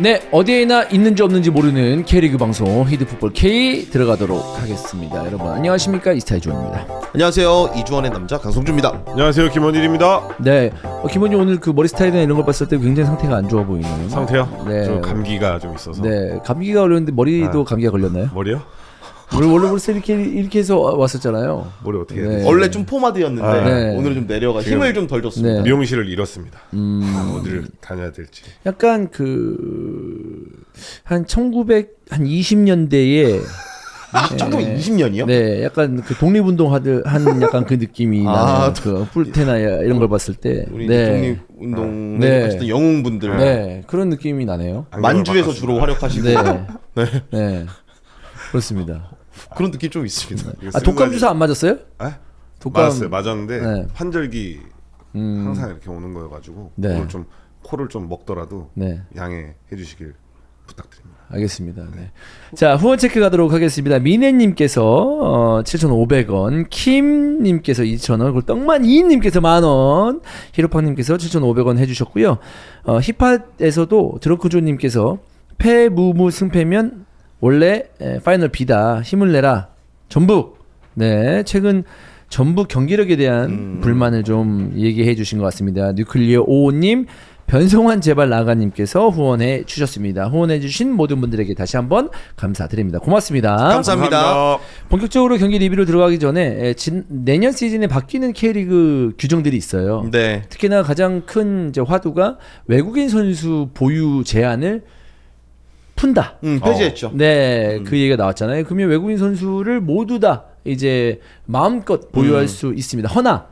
네, 어디에나 있는지 없는지 모르는 K리그 방송 히드풋볼 K 들어가도록 하겠습니다. 여러분 안녕하십니까, 이스타이주원입니다. 안녕하세요, 이주원의 남자 강성주입니다. 안녕하세요, 김원일입니다. 네, 김원희 오늘 그 머리 스타일이나 이런 걸 봤을 때 굉장히 상태가 안 좋아 보이네요. 상태요? 네. 저 감기가 좀 있어서. 네, 감기가 걸렸는데 머리도 감기가 걸렸나요? 머리요? 원래 벌써 이렇게 해서 왔었잖아요. 머리 어떻게 네. 해야 되지? 원래 좀 포마드였는데 네. 오늘은 좀 내려가 힘을 좀 덜 줬습니다. 네. 미용실을 잃었습니다. 어디를 다녀야 될지. 약간 한 1920년대에 1920년이요? 네, 약간 그 독립운동 한 약간 그 느낌이 나요. 그 뿔테나 이런 걸 봤을 때, 우리 네, 독립운동에 네. 하셨던 영웅분들 네, 그런 느낌이 나네요. 만주에서 주로 활약하시고 네, 네, 그렇습니다. 그런 느낌 좀 있습니다. 아, 독감 주사 안 맞았어요? 아? 독감 맞았는데 네. 환절기 항상 이렇게 오는 거여가지고 네. 오늘 좀 코를 좀 먹더라도 네. 양해해 주시길 부탁드립니다. 알겠습니다. 네. 자, 후원 체크 가도록 하겠습니다. 미네님께서 7,500원, 킴님께서 2,000원, 그리고 떡만이님께서 10,000원, 히로팡님께서 7,500원 해주셨고요. 힙합에서도 드렁크조님께서 패무무 승패면 원래 파이널 B다. 힘을 내라. 전북. 네, 최근 전북 경기력에 대한 불만을 좀 얘기해 주신 것 같습니다. 뉴클리어 55님, 변성환 제발 나가님께서 후원해 주셨습니다. 후원해 주신 모든 분들에게 다시 한번 감사드립니다. 고맙습니다. 감사합니다. 본격적으로 경기 리뷰로 들어가기 전에 내년 시즌에 바뀌는 K리그 규정들이 있어요. 네. 특히나 가장 큰 이제 화두가 외국인 선수 보유 제한을 푼다. 폐지했죠. 네, 그 얘기가 나왔잖아요. 그러면 외국인 선수를 모두 다 이제 마음껏 보유할 수 있습니다. 허나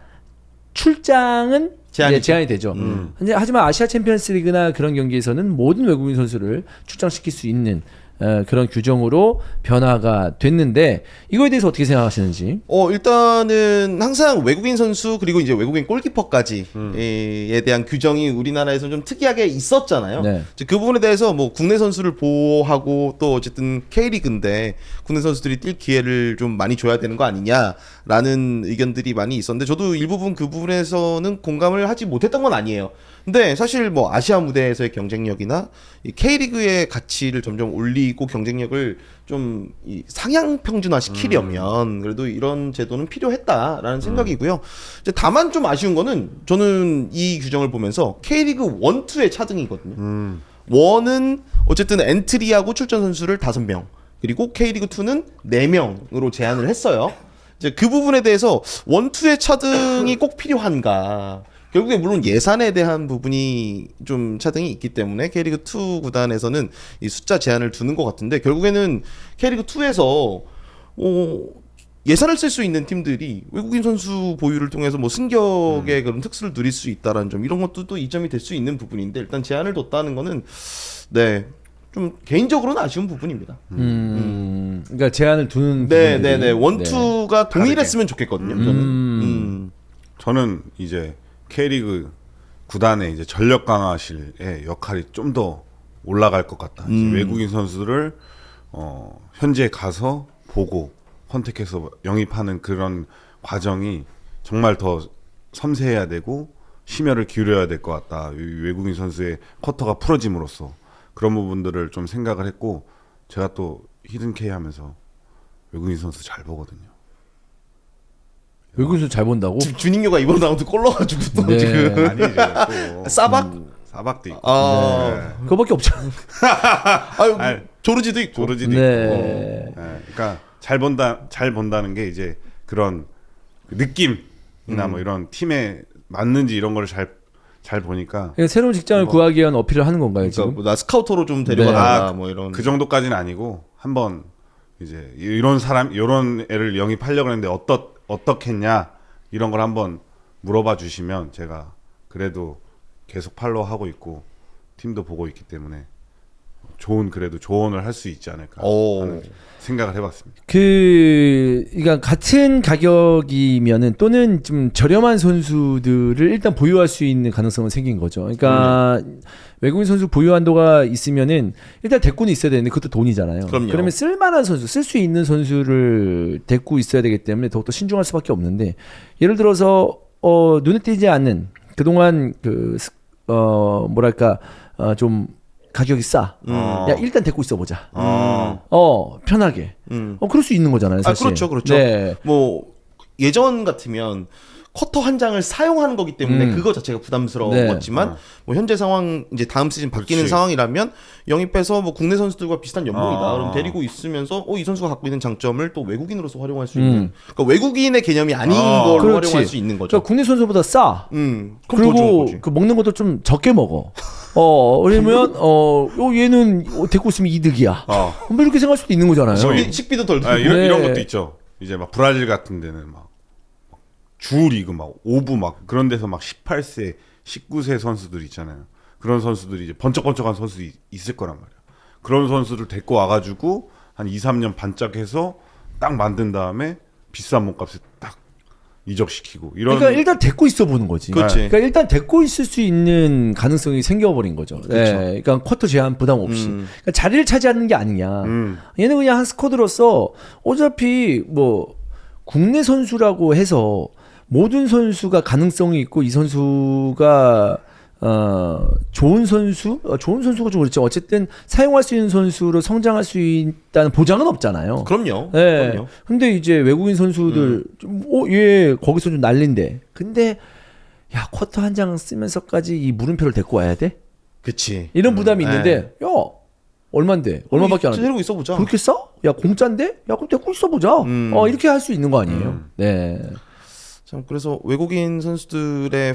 출장은 제한이 되죠. 하지만 아시아 챔피언스리그나 그런 경기에서는 모든 외국인 선수를 출장시킬 수 있는 그런 규정으로 변화가 됐는데 이거에 대해서 어떻게 생각하시는지? 일단은 항상 외국인 선수 그리고 이제 외국인 골키퍼까지에 대한 규정이 우리나라에서 좀 특이하게 있었잖아요. 네. 이제 그 부분에 대해서 뭐 국내 선수를 보호하고 또 어쨌든 K리그인데 국내 선수들이 뛸 기회를 좀 많이 줘야 되는 거 아니냐라는 의견들이 많이 있었는데 저도 일부분 그 부분에서는 공감을 하지 못했던 건 아니에요. 근데 사실 뭐 아시아 무대에서의 경쟁력이나 이 K리그의 가치를 점점 올리고 경쟁력을 좀 이 상향 평준화 시키려면 그래도 이런 제도는 필요했다라는 생각이고요. 이제 다만 좀 아쉬운 거는 저는 이 규정을 보면서 K리그 1, 2의 차등이거든요. 1은 어쨌든 엔트리하고 출전 선수를 5명, 그리고 K리그 2는 4명으로 제한을 했어요. 이제 그 부분에 대해서 1, 2의 차등이 꼭 필요한가? 결국에 물론 예산에 대한 부분이 좀 차등이 있기 때문에 K리그 2 구단에서는 이 숫자 제한을 두는 것 같은데 결국에는 K리그 2에서 예산을 쓸 수 있는 팀들이 외국인 선수 보유를 통해서 뭐 승격의 그런 특수를 누릴 수 있다라는 점, 이런 것도 또 이점이 될 수 있는 부분인데 일단 제한을 뒀다는 거는 좀 개인적으로는 아쉬운 부분입니다. 그러니까 제한을 두는 네네네, 부분들이. 원투가 동일했으면 좋겠거든요. 저는 이제 K리그 구단의 이제 전력 강화실의 역할이 좀 더 올라갈 것 같다. 이제 외국인 선수를 현지에 가서 보고 선택해서 영입하는 그런 과정이 정말 더 섬세해야 되고 심혈을 기울여야 될 것 같다. 이 외국인 선수의 쿼터가 풀어짐으로써 그런 부분들을 좀 생각을 했고, 제가 또 히든 K 하면서 외국인 선수 잘 보거든요. 외국인 선수 잘 본다고? 지금 주닝요가 이번 라운드 골 넣어가지고 또 네. 지금 아니죠. 또 싸박? 사박도 있고. 그거밖에 없잖아. 아유, 조르지도 있고. 조르지도 네. 있고. 그러니까 잘 본다는 게 이제 그런 느낌이나 뭐 이런 팀에 맞는지 이런 거를 잘 보니까. 그러니까 새로운 직장을 구하기 위한 어필을 하는 건가요, 그러니까 지금? 뭐 나 스카우터로 좀 데려가라 뭐 이런. 그 정도까지는 아니고 한번 이제 이런 애를 영입하려고 했는데 어떻겠냐 이런 걸 한번 물어봐 주시면 제가 그래도 계속 팔로우하고 있고 팀도 보고 있기 때문에 그래도 조언을 할 수 있지 않을까 하는 생각을 해봤습니다. 그러니까 같은 가격이면은 또는 좀 저렴한 선수들을 일단 보유할 수 있는 가능성은 생긴 거죠. 그러니까 외국인 선수 보유 한도가 있으면은 일단 대꾸는 있어야 되는데 그것도 돈이잖아요. 그럼요. 그러면 쓸만한 선수, 쓸 수 있는 선수를 데리고 있어야 되기 때문에 더욱더 신중할 수밖에 없는데, 예를 들어서 눈에 띄지 않는 그동안 뭐랄까 좀 가격이 싸. 야 일단 데리고 있어보자. 편하게. 그럴 수 있는 거잖아요, 사실. 그렇죠, 그렇죠. 네. 뭐 예전 같으면 쿼터 한 장을 사용하는 거기 때문에 그거 자체가 부담스러웠지만 뭐 현재 상황 이제 다음 시즌 바뀌는 그렇지. 상황이라면 영입해서 뭐 국내 선수들과 비슷한 연봉이다. 그럼 데리고 있으면서 이 선수가 갖고 있는 장점을 또 외국인으로서 활용할 수 있는. 그러니까 외국인의 개념이 아닌 걸로 그렇지. 활용할 수 있는 거죠. 그러니까 국내 선수보다 싸. 그럼 더 좋은 그리고 거지. 그 먹는 것도 좀 적게 먹어. 그러면 얘는 데리고 있으면 이득이야. 뭐 이렇게 생각할 수도 있는 거잖아요. 식비도 덜 들고. 이런 네. 것도 있죠. 이제 막 브라질 같은 데는 막 주 리그 막 5부 막 그런 데서 막 18세, 19세 선수들 있잖아요. 그런 선수들이 이제 번쩍번쩍한 선수들이 있을 거란 말이야. 그런 선수들 데리고 와가지고 한 2, 3년 반짝해서 딱 만든 다음에 비싼 몸값에 딱 이적시키고 이런. 그러니까 일단 데리고 있어 보는 거지. 그렇지. 그러니까 일단 데리고 있을 수 있는 가능성이 생겨버린 거죠. 네. 그러니까 쿼터 제한 부담 없이. 그러니까 자리를 차지하는 게 아니냐. 얘는 그냥 한 스쿼드로서 어차피 뭐 국내 선수라고 해서 모든 선수가 가능성이 있고 이 선수가 좋은 선수가 좀 그렇죠. 어쨌든 사용할 수 있는 선수로 성장할 수 있다는 보장은 없잖아요. 그럼요. 네. 그럼요. 근데 이제 외국인 선수들 얘 거기서 좀 난린데. 근데 야 쿼터 한 장 쓰면서까지 이 물음표를 데리고 와야 돼? 그치. 이런 부담이 있는데 야 얼만데? 얼마밖에 안 하는데? 데리고 있어보자. 그렇게 싸? 야 공짜인데? 야 그럼 데리고 있어보자. 이렇게 할 수 있는 거 아니에요? 네. 참 그래서 외국인 선수들의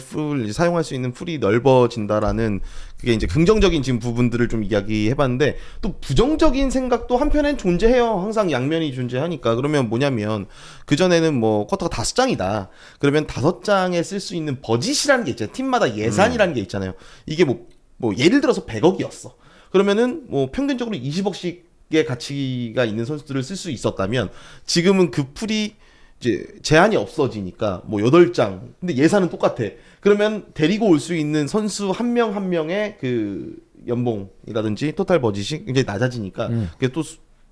사용할 수 있는 풀이 넓어진다라는 그게 이제 긍정적인 지금 부분들을 좀 이야기해봤는데 또 부정적인 생각도 한편엔 존재해요. 항상 양면이 존재하니까. 그러면 뭐냐면 그 전에는 뭐 쿼터가 5장이다. 그러면 5장에 쓸 수 있는 버짓이라는 게 있잖아요. 팀마다 예산이라는 게 있잖아요. 이게 뭐 예를 들어서 100억이었어. 그러면은 뭐 평균적으로 20억씩의 가치가 있는 선수들을 쓸 수 있었다면 지금은 그 풀이 이제 제한이 없어지니까 뭐 8장. 근데 예산은 똑같아. 그러면 데리고 올 수 있는 선수 한 명 한 명의 그 연봉이라든지 토탈 버짓이 굉장히 낮아지니까 그게 또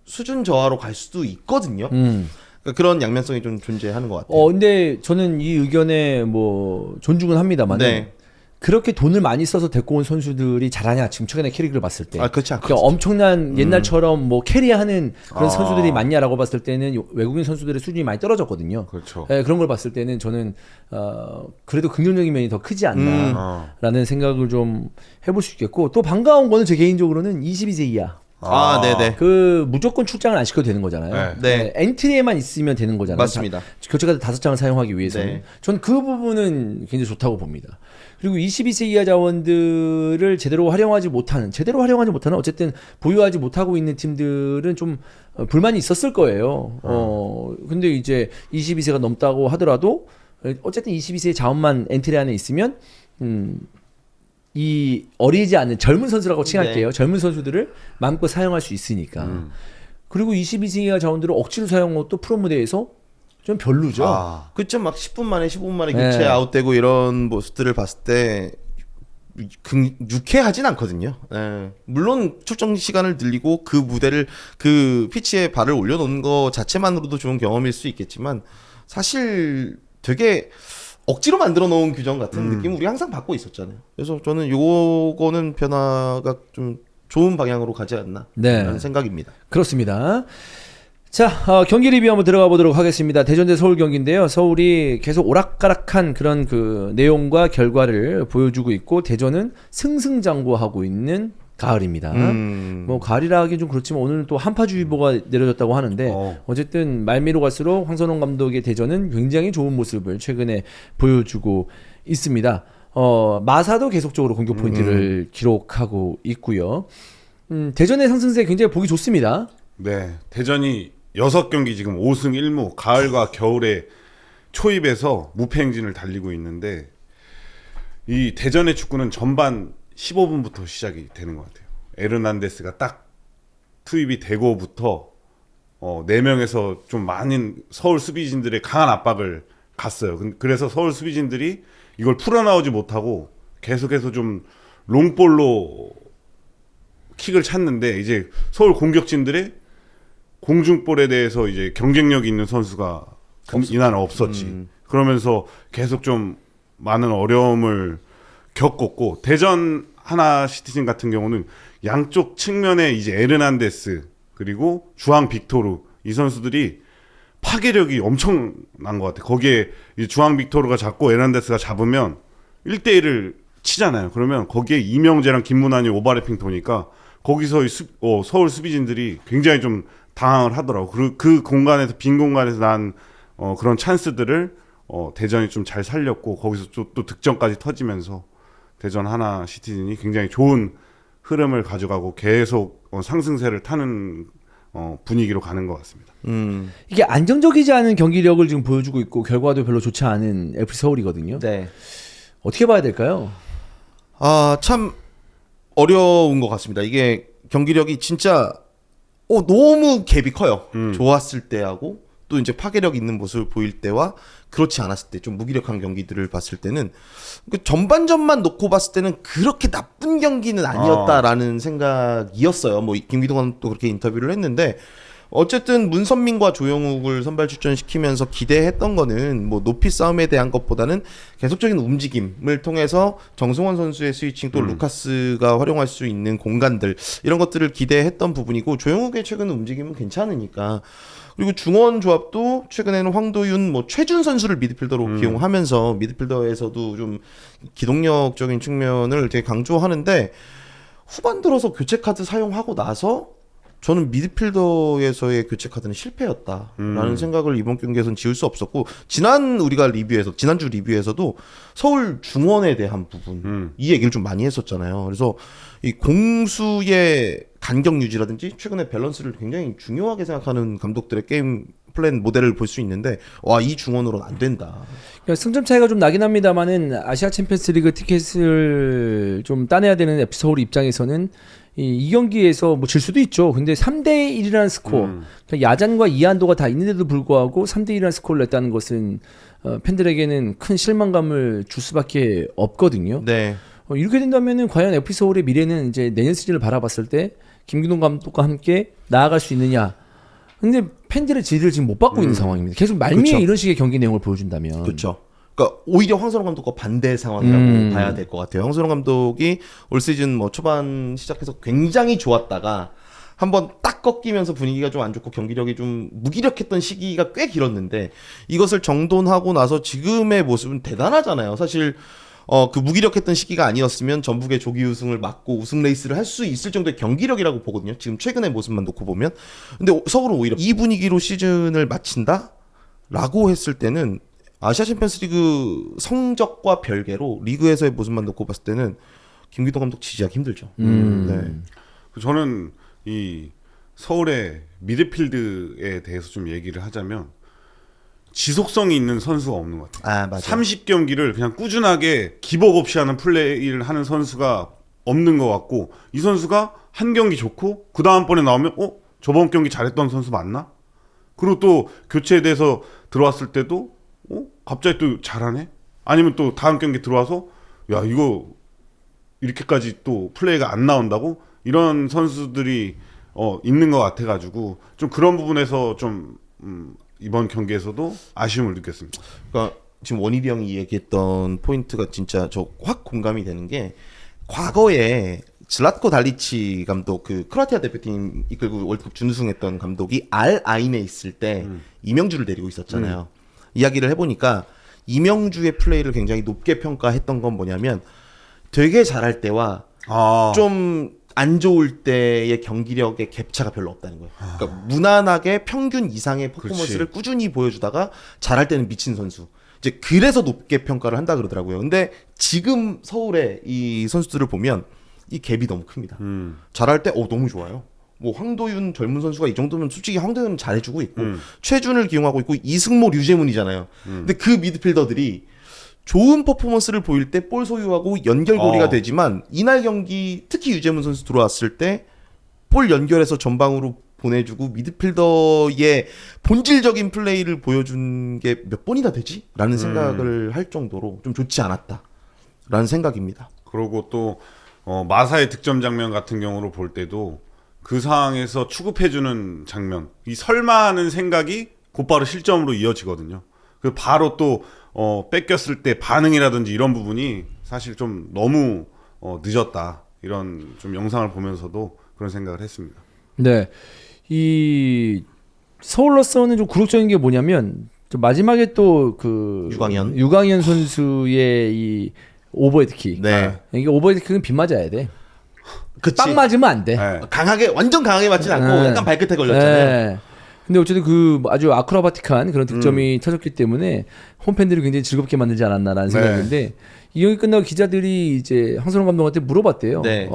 수준 저하로 갈 수도 있거든요. 그러니까 그런 양면성이 좀 존재하는 것 같아요. 근데 저는 이 의견에 뭐 존중은 합니다만 네. 그렇게 돈을 많이 써서 데리고 온 선수들이 잘하냐 지금 최근에 캐리를 봤을 때 그렇지 않고. 그러니까 엄청난 옛날처럼 뭐 캐리하는 그런 선수들이 많냐라고 봤을 때는 외국인 선수들의 수준이 많이 떨어졌거든요. 그렇죠. 네, 그런 걸 봤을 때는 저는 그래도 긍정적인 면이 더 크지 않나라는 생각을 좀 해볼 수 있겠고 또 반가운 거는 제 개인적으로는 22세 이하. 네네. 그 무조건 출장을 안 시켜도 되는 거잖아요. 네. 엔트리에만 있으면 되는 거잖아요. 맞습니다. 교체카드 5장을 사용하기 위해서는. 네. 전 그 부분은 굉장히 좋다고 봅니다. 그리고 22세 이하 자원들을 제대로 활용하지 못하는 어쨌든 보유하지 못하고 있는 팀들은 좀 불만이 있었을 거예요. 근데 이제 22세가 넘다고 하더라도 어쨌든 22세의 자원만 엔트리 안에 있으면 이 어리지 않은 젊은 선수라고 칭할게요. 네. 젊은 선수들을 마음껏 사용할 수 있으니까. 그리고 22세 이하 자원들을 억지로 사용한 것도 프로 무대에서 좀 별로죠. 그쵸. 막 10분 만에 15분 만에 네. 교체 아웃되고 이런 모습들을 봤을 때 유쾌하진 않거든요. 예. 물론 출정 시간을 늘리고 그 무대를 그 피치에 발을 올려놓은 거 자체만으로도 좋은 경험일 수 있겠지만 사실 되게 억지로 만들어 놓은 규정 같은 느낌 우리 항상 받고 있었잖아요. 그래서 저는 요거는 변화가 좀 좋은 방향으로 가지 않나 라는 생각입니다. 그렇습니다. 자, 경기 리뷰 한번 들어가 보도록 하겠습니다. 대전 대 서울 경기인데요. 서울이 계속 오락가락한 그런 그 내용과 결과를 보여주고 있고 대전은 승승장구하고 있는 가을입니다. 뭐 가을이라 하긴 좀 그렇지만 오늘 또 한파주의보가 내려졌다고 하는데 어쨌든 말미로 갈수록 황선홍 감독의 대전은 굉장히 좋은 모습을 최근에 보여주고 있습니다. 마사도 계속적으로 공격 포인트를 기록하고 있고요. 대전의 상승세 굉장히 보기 좋습니다. 네, 대전이 6경기 지금 5승 1무 가을과 겨울에 초입에서 무패 행진을 달리고 있는데 이 대전의 축구는 전반 15분부터 시작이 되는 것 같아요. 에르난데스가 딱 투입이 되고부터 4명에서 좀 많은 서울 수비진들의 강한 압박을 갔어요. 그래서 서울 수비진들이 이걸 풀어나오지 못하고 계속해서 좀 롱볼로 킥을 찾는데 이제 서울 공격진들의 공중볼에 대해서 이제 경쟁력 있는 선수가 이날 없었지. 그러면서 계속 좀 많은 어려움을 겪었고 대전 하나 시티즌 같은 경우는 양쪽 측면에 이제 에르난데스 그리고 주앙 빅토르 이 선수들이 파괴력이 엄청난 것 같아요. 거기에 이 주앙 빅토르가 잡고 에르난데스가 잡으면 1대1을 치잖아요. 그러면 거기에 이명재랑 김문환이 오버래핑 도니까 거기서 서울 수비진들이 굉장히 좀 당황을 하더라고. 그 공간에서 빈 공간에서 난 그런 찬스들을 대전이 좀 잘 살렸고 거기서 또 득점까지 터지면서 대전 하나 시티즌이 굉장히 좋은 흐름을 가져가고 계속 상승세를 타는 분위기로 가는 것 같습니다. 이게 안정적이지 않은 경기력을 지금 보여주고 있고 결과도 별로 좋지 않은 FC 서울이거든요. 네. 어떻게 봐야 될까요? 참 어려운 것 같습니다. 이게 경기력이 진짜 너무 갭이 커요. 좋았을 때하고 또 이제 파괴력 있는 모습을 보일 때와 그렇지 않았을 때 좀 무기력한 경기들을 봤을 때는 그 전반전만 놓고 봤을 때는 그렇게 나쁜 경기는 아니었다라는 생각이었어요. 뭐 김기동 감독도 그렇게 인터뷰를 했는데 어쨌든 문선민과 조영욱을 선발 출전시키면서 기대했던 거는 뭐 높이 싸움에 대한 것보다는 계속적인 움직임을 통해서 정승원 선수의 스위칭 또 루카스가 활용할 수 있는 공간들 이런 것들을 기대했던 부분이고 조영욱의 최근 움직임은 괜찮으니까 그리고 중원 조합도 최근에는 황도윤, 뭐 최준 선수를 미드필더로 기용하면서 미드필더에서도 좀 기동력적인 측면을 되게 강조하는데 후반 들어서 교체 카드 사용하고 나서 저는 미드필더에서의 교체 카드는 실패였다라는 생각을 이번 경기에서는 지울 수 없었고 지난주 리뷰에서도 서울 중원에 대한 부분 이 얘기를 좀 많이 했었잖아요. 그래서 이 공수의 간격 유지라든지 최근에 밸런스를 굉장히 중요하게 생각하는 감독들의 게임 플랜 모델을 볼 수 있는데 이 중원으로는 안 된다. 그러니까 승점 차이가 좀 나긴 합니다만은 아시아 챔피언스리그 티켓을 좀 따내야 되는 FC 서울 입장에서는 이 경기에서 뭐 질 수도 있죠. 근데 3대 1이라는 스코어, 그러니까 야잔과 이한도가 다 있는데도 불구하고 3대 1이라는 스코어를 냈다는 것은 팬들에게는 큰 실망감을 줄 수밖에 없거든요. 네. 이렇게 된다면은 과연 FC 서울의 미래는 이제 내년 시즌을 바라봤을 때 김기동 감독과 함께 나아갈 수 있느냐? 근데 팬들의 지지를 지금 못 받고 있는 상황입니다. 계속 말미에 그쵸. 이런 식의 경기 내용을 보여준다면. 그렇죠. 그러니까 오히려 황선홍 감독과 반대 상황이라고 봐야 될 것 같아요. 황선홍 감독이 올 시즌 뭐 초반 시작해서 굉장히 좋았다가 한번 딱 꺾이면서 분위기가 좀 안 좋고 경기력이 좀 무기력했던 시기가 꽤 길었는데 이것을 정돈하고 나서 지금의 모습은 대단하잖아요. 사실 그 무기력했던 시기가 아니었으면 전북의 조기 우승을 막고 우승 레이스를 할 수 있을 정도의 경기력이라고 보거든요. 지금 최근의 모습만 놓고 보면. 근데 서울은 오히려 이 분위기로 시즌을 마친다? 라고 했을 때는 아시아 챔피언스리그 성적과 별개로 리그에서의 모습만 놓고 봤을 때는 김기동 감독 지지하기 힘들죠. 네. 저는 이 서울의 미드필드에 대해서 좀 얘기를 하자면 지속성이 있는 선수가 없는 것 같아요. 맞아요. 30경기를 그냥 꾸준하게 기복 없이 하는 플레이를 하는 선수가 없는 것 같고 이 선수가 한 경기 좋고 그 다음번에 나오면 저번 경기 잘했던 선수 맞나? 그리고 또 교체돼서 들어왔을 때도 갑자기 또 잘하네? 아니면 또 다음 경기 들어와서 야 이거 이렇게까지 또 플레이가 안 나온다고? 이런 선수들이 있는 것 같아가지고 좀 그런 부분에서 좀 이번 경기에서도 아쉬움을 느꼈습니다. 그러니까 지금 원일이 형이 얘기했던 포인트가 진짜 저 확 공감이 되는 게 과거에 슬라트코 달리치 감독 그 크로아티아 대표팀 이끌고 월드컵 준우승했던 감독이 알 아인에 있을 때 이명주를 데리고 있었잖아요. 이야기를 해보니까 이명주의 플레이를 굉장히 높게 평가했던 건 뭐냐면 되게 잘할 때와 좀 안 좋을 때의 경기력의 갭차가 별로 없다는 거예요. 그러니까 무난하게 평균 이상의 퍼포먼스를 그렇지. 꾸준히 보여주다가 잘할 때는 미친 선수. 이제 그래서 높게 평가를 한다 그러더라고요. 근데 지금 서울의 이 선수들을 보면 이 갭이 너무 큽니다. 잘할 때 너무 좋아요. 뭐 황도윤 젊은 선수가 이 정도면 솔직히 황도윤은 잘해주고 있고 최준을 기용하고 있고 이승모 류재문이잖아요. 근데 그 미드필더들이 좋은 퍼포먼스를 보일 때 볼 소유하고 연결고리가 되지만 이날 경기 특히 유재문 선수 들어왔을 때 볼 연결해서 전방으로 보내주고 미드필더의 본질적인 플레이를 보여준 게 몇 번이나 되지? 라는 생각을 할 정도로 좀 좋지 않았다 라는 생각입니다. 그리고 또 마사의 득점 장면 같은 경우로 볼 때도 그 상황에서 추급해주는 장면 이 설마 하는 생각이 곧바로 실점으로 이어지거든요. 그 바로 또 뺏겼을 때 반응이라든지 이런 부분이 사실 좀 너무 늦었다. 이런 좀 영상을 보면서도 그런 생각을 했습니다. 네. 이 서울로서는 좀 굴욕적인 게 뭐냐면 좀 마지막에 또 그 유광현 선수의 이 오버헤드킥. 네. 이게 오버헤드킥은 빗 맞아야 돼. 그치. 빵 맞으면 안 돼. 네. 완전 강하게 맞진 않고 네. 약간 발끝에 걸렸잖아요. 네. 근데 어쨌든 그 아주 아크로바틱한 그런 득점이 터졌기 때문에 홈팬들이 굉장히 즐겁게 만들지 않았나라는 네. 생각인데 이 경기 끝나고 기자들이 이제 황선홍 감독한테 물어봤대요. 네.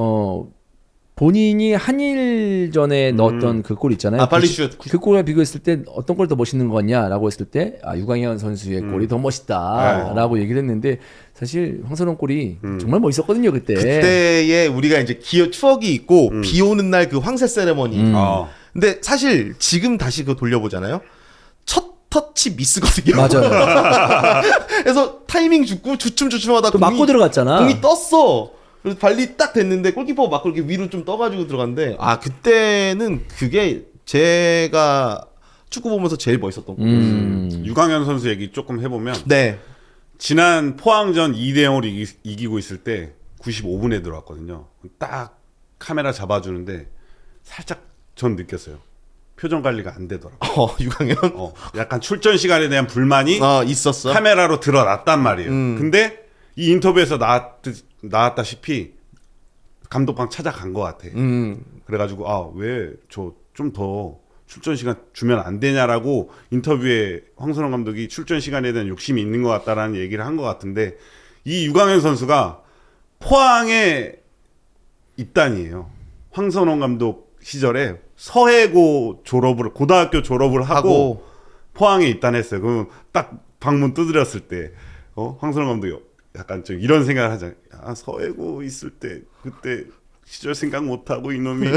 본인이 한일전에 넣었던 그 골 있잖아요. 발리슛. 그 골과 비교했을 때 어떤 골이 더 멋있는 거냐라고 했을 때 유광현 선수의 골이 더 멋있다라고 얘기를 했는데 사실 황선홍 골이 정말 멋있었거든요 그때. 그때에 우리가 이제 추억이 있고 비 오는 날 그 황새 세레머니. 근데 사실 지금 다시 그거 돌려보잖아요. 첫 터치 미스거든요. 맞아요. 그래서 타이밍 죽고 주춤주춤하다 또 맞고 들어갔잖아. 공이 떴어. 그래서 발리 딱 됐는데 골키퍼 맞고 이렇게 위로 좀 떠가지고 들어갔는데 그때는 그게 제가 축구 보면서 제일 멋있었던 거예요. 유광현 선수 얘기 조금 해보면 네. 지난 포항전 2대0으로 이기고 있을 때 95분에 들어왔거든요. 딱 카메라 잡아주는데 살짝 전 느꼈어요. 표정 관리가 안 되더라고요. 유광현? 약간 출전 시간에 대한 불만이 있었어. 카메라로 드러났단 말이에요. 근데 이 인터뷰에서 나왔다시피 감독방 찾아간 것 같아. 그래가지고 왜 저 좀 더 출전 시간 주면 안 되냐라고 인터뷰에 황선홍 감독이 출전 시간에 대한 욕심이 있는 것 같다라는 얘기를 한 것 같은데 이 유광현 선수가 포항의 입단이에요. 황선홍 감독 시절에 서해고 고등학교 졸업을 하고 포항에 입단했어요. 그럼 딱 방문 두드렸을 때 황선홍 감독이 약간 좀 이런 생각을 하잖아요. 서해고 있을 때 그때 시절 생각 못하고 이놈이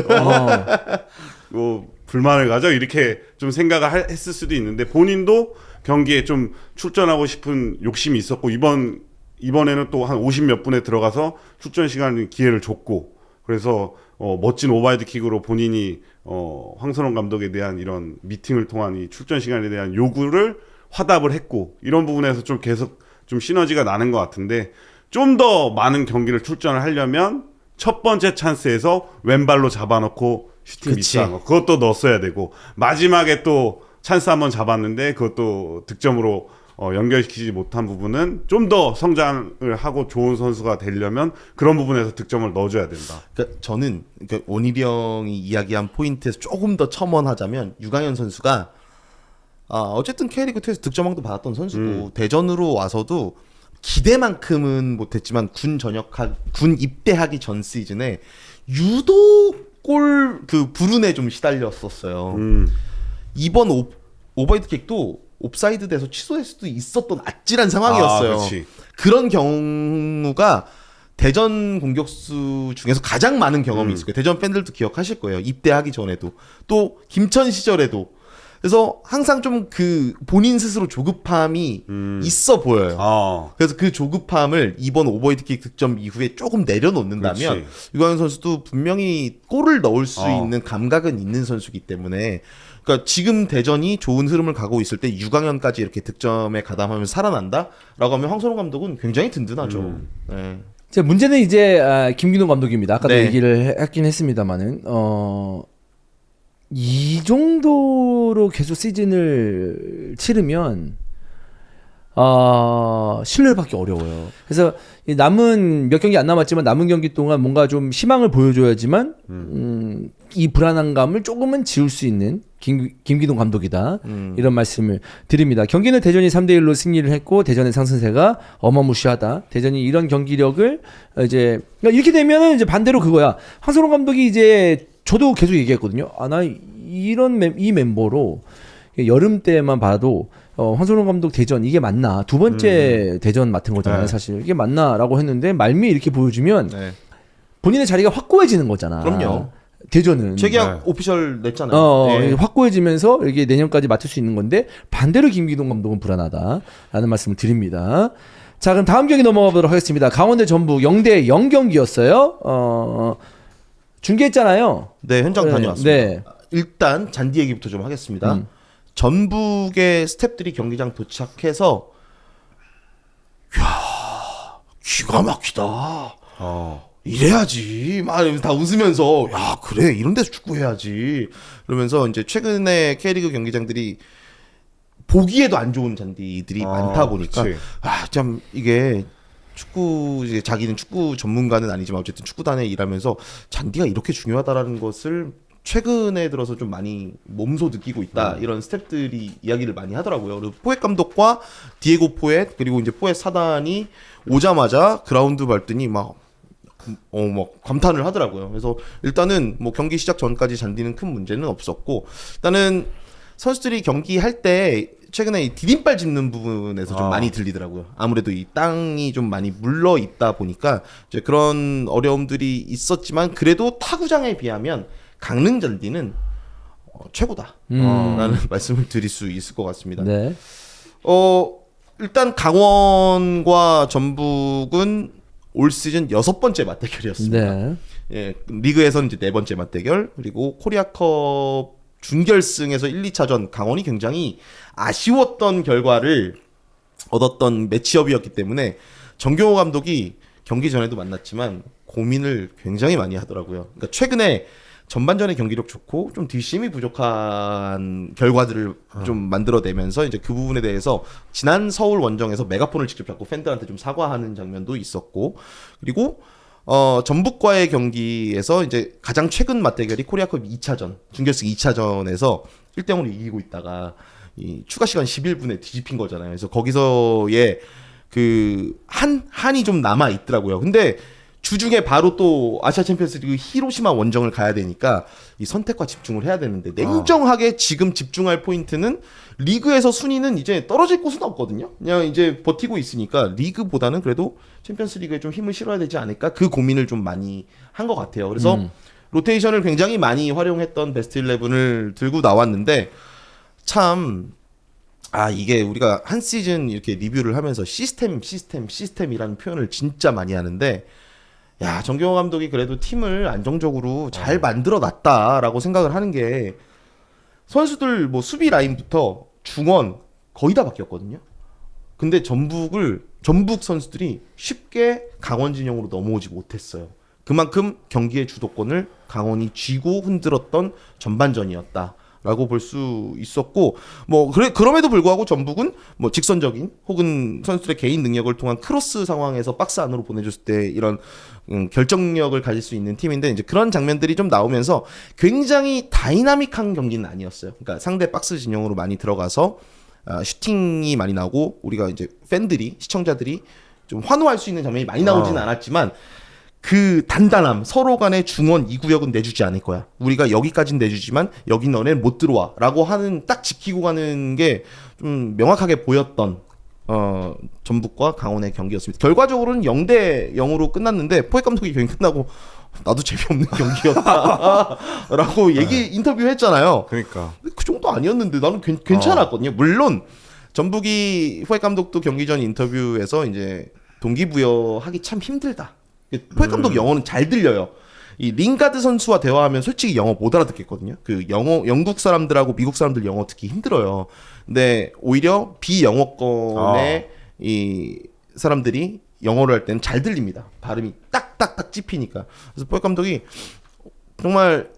불만을 가져 이렇게 좀 생각을 했을 수도 있는데 본인도 경기에 좀 출전하고 싶은 욕심이 있었고 이번에는 또 한 50 몇 분에 들어가서 출전 시간 기회를 줬고 그래서 멋진 오버헤드킥으로 본인이 황선홍 감독에 대한 이런 미팅을 통한 이 출전 시간에 대한 요구를 화답을 했고 이런 부분에서 좀 계속 좀 시너지가 나는 것 같은데 좀 더 많은 경기를 출전을 하려면 첫 번째 찬스에서 왼발로 잡아놓고 슈팅 미스한 거 그것도 넣었어야 되고 마지막에 또 찬스 한번 잡았는데 그것도 득점으로 연결시키지 못한 부분은 좀 더 성장을 하고 좋은 선수가 되려면 그런 부분에서 득점을 넣어줘야 된다. 그러니까 저는 원일이 형이 이야기한 포인트에서 조금 더 첨언하자면 유광현 선수가 어쨌든 K리그2에서 득점왕도 받았던 선수고 대전으로 와서도 기대만큼은 못했지만 군 입대하기 전 시즌에 유독 골 불운에 좀 시달렸었어요. 이번 오버헤드킥도 옵사이드 돼서 취소할 수도 있었던 아찔한 상황이었어요. 그런 경우가 대전 공격수 중에서 가장 많은 경험이 있을 거예요. 대전 팬들도 기억하실 거예요. 입대하기 전에도 또 김천 시절에도 그래서 항상 좀 본인 스스로 조급함이 있어 보여요. 그래서 그 조급함을 이번 오버헤드킥 득점 이후에 조금 내려놓는다면 유광현 선수도 분명히 골을 넣을 수 있는 감각은 있는 선수이기 때문에 그러니까 지금 대전이 좋은 흐름을 가고 있을 때 유광현까지 이렇게 득점에 가담하면서 살아난다라고 하면 황선홍 감독은 굉장히 든든하죠. 네. 자, 문제는 이제 김기동 감독입니다. 아까도 얘기를 했긴 했습니다만은 이 정도로 계속 시즌을 치르면 신뢰를 받기 어려워요. 그래서 남은 몇 경기 안 남았지만 남은 경기 동안 뭔가 좀 희망을 보여줘야지만 이 불안한 감을 조금은 지울 수 있는 김기동 감독이다. 이런 말씀을 드립니다. 경기는 대전이 3대1로 승리를 했고 대전의 상승세가 어마무시하다. 대전이 이런 경기력을 이제 이렇게 되면은 이제 반대로 그거야. 황선홍 감독이 이제 저도 계속 얘기했거든요. 나 이 멤버로 여름 때만 봐도 황선홍 감독 대전 이게 맞나? 두 번째 대전 맡은 거잖아요, 사실. 이게 맞나라고 했는데 말미 이렇게 보여주면 본인의 자리가 확고해지는 거잖아. 그럼요. 대전은 재계약 오피셜 냈잖아요. 확고해지면서 이게 내년까지 맡을 수 있는 건데 반대로 김기동 감독은 불안하다라는 말씀을 드립니다. 자, 그럼 다음 경기 넘어가 보도록 하겠습니다. 강원대 전북 0대0 경기였어요. 중계했잖아요. 네, 현장 다녀왔습니다. 네. 일단 잔디 얘기부터 좀 하겠습니다. 전북의 스태프들이 경기장 도착해서 기가 막히다. 이래야지 막 다 웃으면서 야 그래 이런 데서 축구해야지 그러면서 이제 최근에 K리그 경기장들이 보기에도 안 좋은 잔디들이 많다 보니까 그치. 참 이게 축구 이제 자기는 축구 전문가는 아니지만 어쨌든 축구단에 일하면서 잔디가 이렇게 중요하다라는 것을 최근에 들어서 좀 많이 몸소 느끼고 있다 이런 스태프들이 이야기를 많이 하더라고요. 그리고 포엣 감독과 디에고 포엣 그리고 이제 포엣 사단이 오자마자 그라운드 밟더니 막 감탄을 하더라고요. 그래서 일단은 뭐 경기 시작 전까지 잔디는 큰 문제는 없었고 일단은 선수들이 경기할 때 최근에 이 디딤발 짚는 부분에서 좀 많이 들리더라고요. 아무래도 이 땅이 좀 많이 물러 있다 보니까 이제 그런 어려움들이 있었지만 그래도 타구장에 비하면 강릉 잔디는 최고다. 라는 말씀을 드릴 수 있을 것 같습니다. 네. 일단 강원과 전북은 올 시즌 6번째 맞대결이었습니다. 네. 예, 리그에서는 이제 4번째 맞대결 그리고 코리아컵 준결승에서 1, 2차전 강원이 굉장히 아쉬웠던 결과를 얻었던 매치업이었기 때문에 정경호 감독이 경기 전에도 만났지만 고민을 굉장히 많이 하더라고요. 그러니까 최근에 전반전에 경기력 좋고 좀 뒷심이 부족한 결과들을 좀 만들어내면서 이제 그 부분에 대해서 지난 서울 원정에서 메가폰을 직접 잡고 팬들한테 좀 사과하는 장면도 있었고 그리고 전북과의 경기에서 이제 가장 최근 맞대결이 코리아컵 2차전, 준결승 2차전에서 1대0으로 이기고 있다가 이 추가 시간 11분에 뒤집힌 거잖아요. 그래서 거기서의 그 한이 좀 남아 있더라고요. 근데 주중에 바로 또 아시아 챔피언스리그 히로시마 원정을 가야 되니까 이 선택과 집중을 해야 되는데 냉정하게 지금 집중할 포인트는 리그에서 순위는 이제 떨어질 곳은 없거든요. 그냥 이제 버티고 있으니까 리그보다는 그래도 챔피언스리그에 좀 힘을 실어야 되지 않을까 그 고민을 좀 많이 한 것 같아요. 그래서 로테이션을 굉장히 많이 활용했던 베스트 11을 들고 나왔는데 참 이게 우리가 한 시즌 이렇게 리뷰를 하면서 시스템이라는 표현을 진짜 많이 하는데 야, 정경호 감독이 그래도 팀을 안정적으로 잘 만들어 놨다라고 생각을 하는 게 선수들 뭐 수비 라인부터 중원 거의 다 바뀌었거든요. 근데 전북 선수들이 쉽게 강원 진영으로 넘어오지 못했어요. 그만큼 경기의 주도권을 강원이 쥐고 흔들었던 전반전이었다. 라고 볼 수 있었고 그럼에도 불구하고 전북은 뭐 직선적인 혹은 선수들의 개인 능력을 통한 크로스 상황에서 박스 안으로 보내줬을 때 이런 결정력을 가질 수 있는 팀인데 이제 그런 장면들이 좀 나오면서 굉장히 다이나믹한 경기는 아니었어요. 그러니까 상대 박스 진영으로 많이 들어가서 슈팅이 많이 나오고 우리가 이제 팬들이 시청자들이 좀 환호할 수 있는 장면이 많이 나오지는 않았지만 그 단단함 서로 간의 중원 2구역은 내주지 않을 거야. 우리가 여기까지는 내주지만 여기 너넨 못 들어와 라고 하는 딱 지키고 가는 게 좀 명확하게 보였던 전북과 강원의 경기였습니다. 결과적으로는 0대0으로 끝났는데 포엣 감독이 경기 끝나고 나도 재미없는 경기였다 라고 인터뷰했잖아요. 그러니까 그 정도 아니었는데 나는 괜찮았거든요. 물론 전북이 포엣 감독도 경기 전 인터뷰에서 이제 동기부여하기 참 힘들다. 포엣 감독 영어는 잘 들려요. 이 링가드 선수와 대화하면 솔직히 영어 못 알아듣겠거든요. 그 영국 사람들하고 미국 사람들 영어 듣기 힘들어요. 근데 오히려 비영어권의 이 사람들이 영어를 할 때는 잘 들립니다. 발음이 딱딱딱 찝히니까. 그래서 포엣 감독이 정말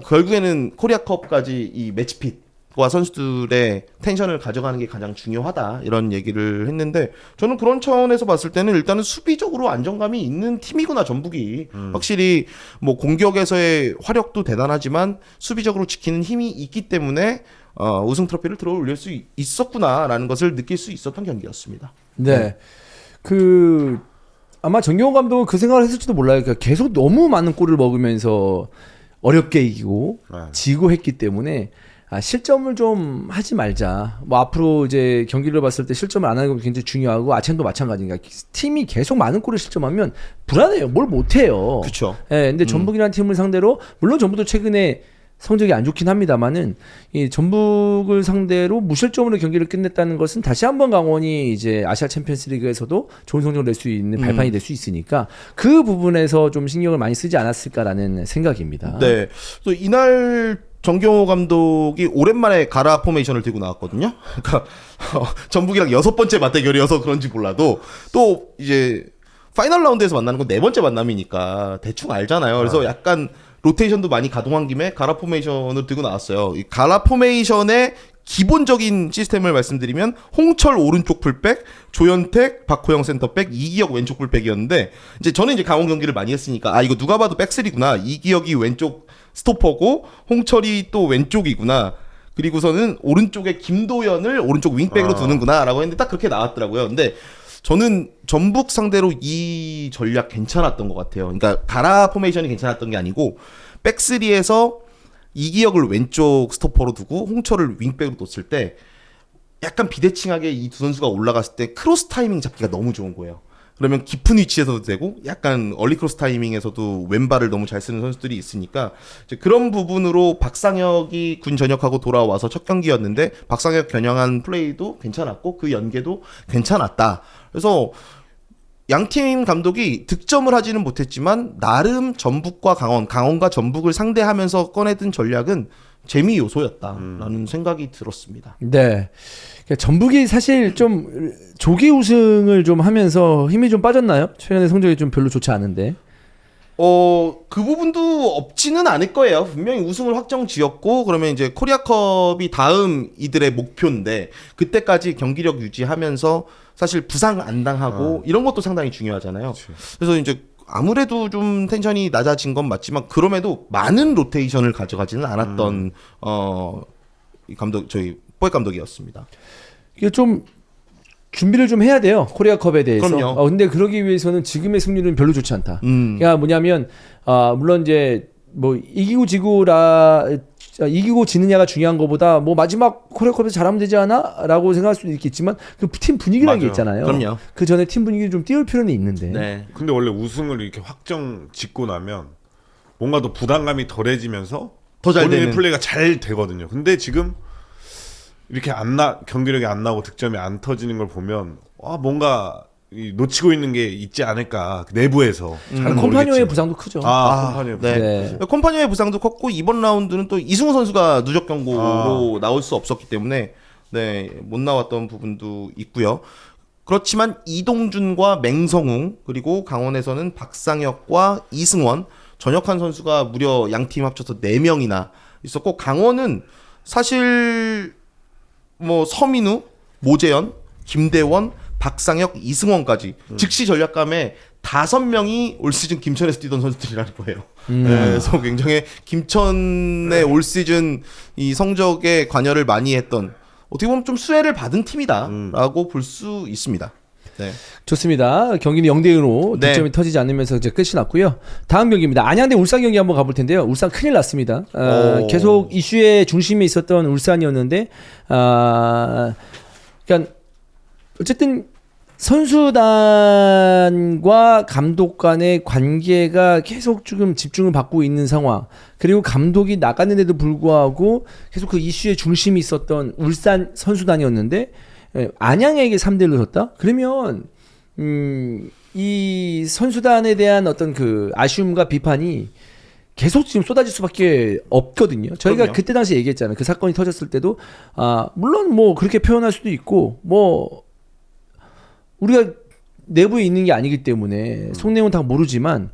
결국에는 코리아컵까지 이 매치핏과 선수들의 텐션을 가져가는 게 가장 중요하다 이런 얘기를 했는데 저는 그런 차원에서 봤을 때는 일단은 수비적으로 안정감이 있는 팀이구나 전북이 확실히 뭐 공격에서의 화력도 대단하지만 수비적으로 지키는 힘이 있기 때문에 우승 트로피를 들어 올릴 수 있었구나라는 것을 느낄 수 있었던 경기였습니다. 네. 아마 정경호 감독은 그 생각을 했을지도 몰라요. 그러니까 계속 너무 많은 골을 먹으면서 어렵게 이기고 지고 했기 때문에 실점을 좀 하지 말자. 뭐 앞으로 이제 경기를 봤을 때 실점을 안 하는 게 굉장히 중요하고 아첸도 마찬가지니까 팀이 계속 많은 골을 실점하면 불안해요. 뭘 못해요. 그렇죠. 예, 근데 전북이라는 팀을 상대로 물론 전북도 최근에 성적이 안 좋긴 합니다만은 이 전북을 상대로 무실점으로 경기를 끝냈다는 것은 다시 한번 강원이 이제 아시아 챔피언스리그에서도 좋은 성적을 낼 수 있는 발판이 될 수 있으니까 그 부분에서 좀 신경을 많이 쓰지 않았을까라는 생각입니다. 네. 또 이날 정경호 감독이 오랜만에 가라 포메이션을 들고 나왔거든요. 그러니까 전북이랑 6번째 맞대결이어서 그런지 몰라도 또 이제 파이널 라운드에서 만나는 건 네 번째 만남이니까 대충 알잖아요. 그래서 약간 로테이션도 많이 가동한 김에 가라 포메이션을 들고 나왔어요. 이 가라 포메이션의 기본적인 시스템을 말씀드리면 홍철 오른쪽 풀백, 조현택, 박호영 센터백, 이기혁 왼쪽 풀백이었는데 이제 저는 이제 강원 경기를 많이 했으니까 아 이거 누가 봐도 백스리구나. 이기혁이 왼쪽 스토퍼고 홍철이 또 왼쪽이구나. 그리고서는 오른쪽에 김도현을 오른쪽 윙백으로 두는구나라고 했는데 딱 그렇게 나왔더라고요. 근데 저는 전북 상대로 이 전략 괜찮았던 것 같아요. 그러니까 가라 포메이션이 괜찮았던 게 아니고 백스리에서 이기혁을 왼쪽 스토퍼로 두고 홍철을 윙백으로 뒀을 때 약간 비대칭하게 이 두 선수가 올라갔을 때 크로스 타이밍 잡기가 너무 좋은 거예요. 그러면 깊은 위치에서도 되고 약간 얼리 크로스 타이밍에서도 왼발을 너무 잘 쓰는 선수들이 있으니까 이제 그런 부분으로 박상혁이 군 전역하고 돌아와서 첫 경기였는데 박상혁 겨냥한 플레이도 괜찮았고 그 연계도 괜찮았다. 그래서 양팀 감독이 득점을 하지는 못했지만 나름 전북과 강원과 전북을 상대하면서 꺼내든 전략은 재미 요소였다라는 생각이 들었습니다. 네. 그러니까 전북이 사실 좀 조기 우승을 좀 하면서 힘이 좀 빠졌나요? 최근에 성적이 좀 별로 좋지 않은데. 그 부분도 없지는 않을 거예요. 분명히 우승을 확정 지었고, 그러면 이제 코리아컵이 다음 이들의 목표인데, 그때까지 경기력 유지하면서 사실 부상 안 당하고, 이런 것도 상당히 중요하잖아요. 그치. 그래서 이제 아무래도 좀 텐션이 낮아진 건 맞지만, 그럼에도 많은 로테이션을 가져가지는 않았던, 이 감독, 저희, 뽀액 감독이었습니다. 이게 좀 준비를 좀 해야 돼요. 코리아컵에 대해서. 그럼요. 근데 그러기 위해서는 지금의 승률은 별로 좋지 않다. 그러니까 뭐냐면 물론 이제 뭐 이기고 지느냐가 중요한 것보다 뭐 마지막 코리아컵에서 잘하면 되지 않아?라고 생각할 수도 있겠지만 그 팀 분위기라는 게 맞아요. 있잖아요. 그럼요. 그 전에 팀 분위기를 좀 띄울 필요는 있는데. 네. 근데 원래 우승을 이렇게 확정 짓고 나면 뭔가 더 부담감이 덜해지면서 더 잘 본인의 되는. 플레이가 잘 되거든요. 근데 지금 이렇게 경기력이 안 나고 득점이 안 터지는 걸 보면 뭔가 놓치고 있는 게 있지 않을까 내부에서. 잘은 콤파니오의 모르겠지만. 부상도 크죠. 콤파니오 네. 네. 콤파니오의 부상도 컸고 이번 라운드는 또 이승우 선수가 누적 경고로 나올 수 없었기 때문에 못 나왔던 부분도 있고요. 그렇지만 이동준과 맹성웅 그리고 강원에서는 박상혁과 이승원 전역한 선수가 무려 양팀 합쳐서 4명이나 있었고 강원은 사실 뭐 서민우, 모재현, 김대원, 박상혁, 이승원까지 즉시 전략감에 5명이 올 시즌 김천에서 뛰던 선수들이라는 거예요. 그래서 굉장히 김천의 올 시즌 이 성적에 관여를 많이 했던 어떻게 보면 좀 수혜를 받은 팀이다라고 볼 수 있습니다. 네. 좋습니다. 경기는 0대0으로 네. 득점이 터지지 않으면서 이제 끝이 났고요. 다음 경기입니다. 안양 대 울산 경기 한번 가볼 텐데요. 울산 큰일 났습니다. 계속 이슈의 중심에 있었던 울산이었는데, 그러니까 어쨌든 선수단과 감독 간의 관계가 계속 지금 집중을 받고 있는 상황. 그리고 감독이 나갔는데도 불구하고 계속 그 이슈의 중심이 있었던 울산 선수단이었는데 안양에게 3대1로 졌다? 그러면 이 선수단에 대한 어떤 그 아쉬움과 비판이 계속 지금 쏟아질 수밖에 없거든요. 저희가 그럼요. 그때 당시 얘기했잖아요. 그 사건이 터졌을 때도 물론 뭐 그렇게 표현할 수도 있고 뭐 우리가 내부에 있는 게 아니기 때문에 속내용은 다 모르지만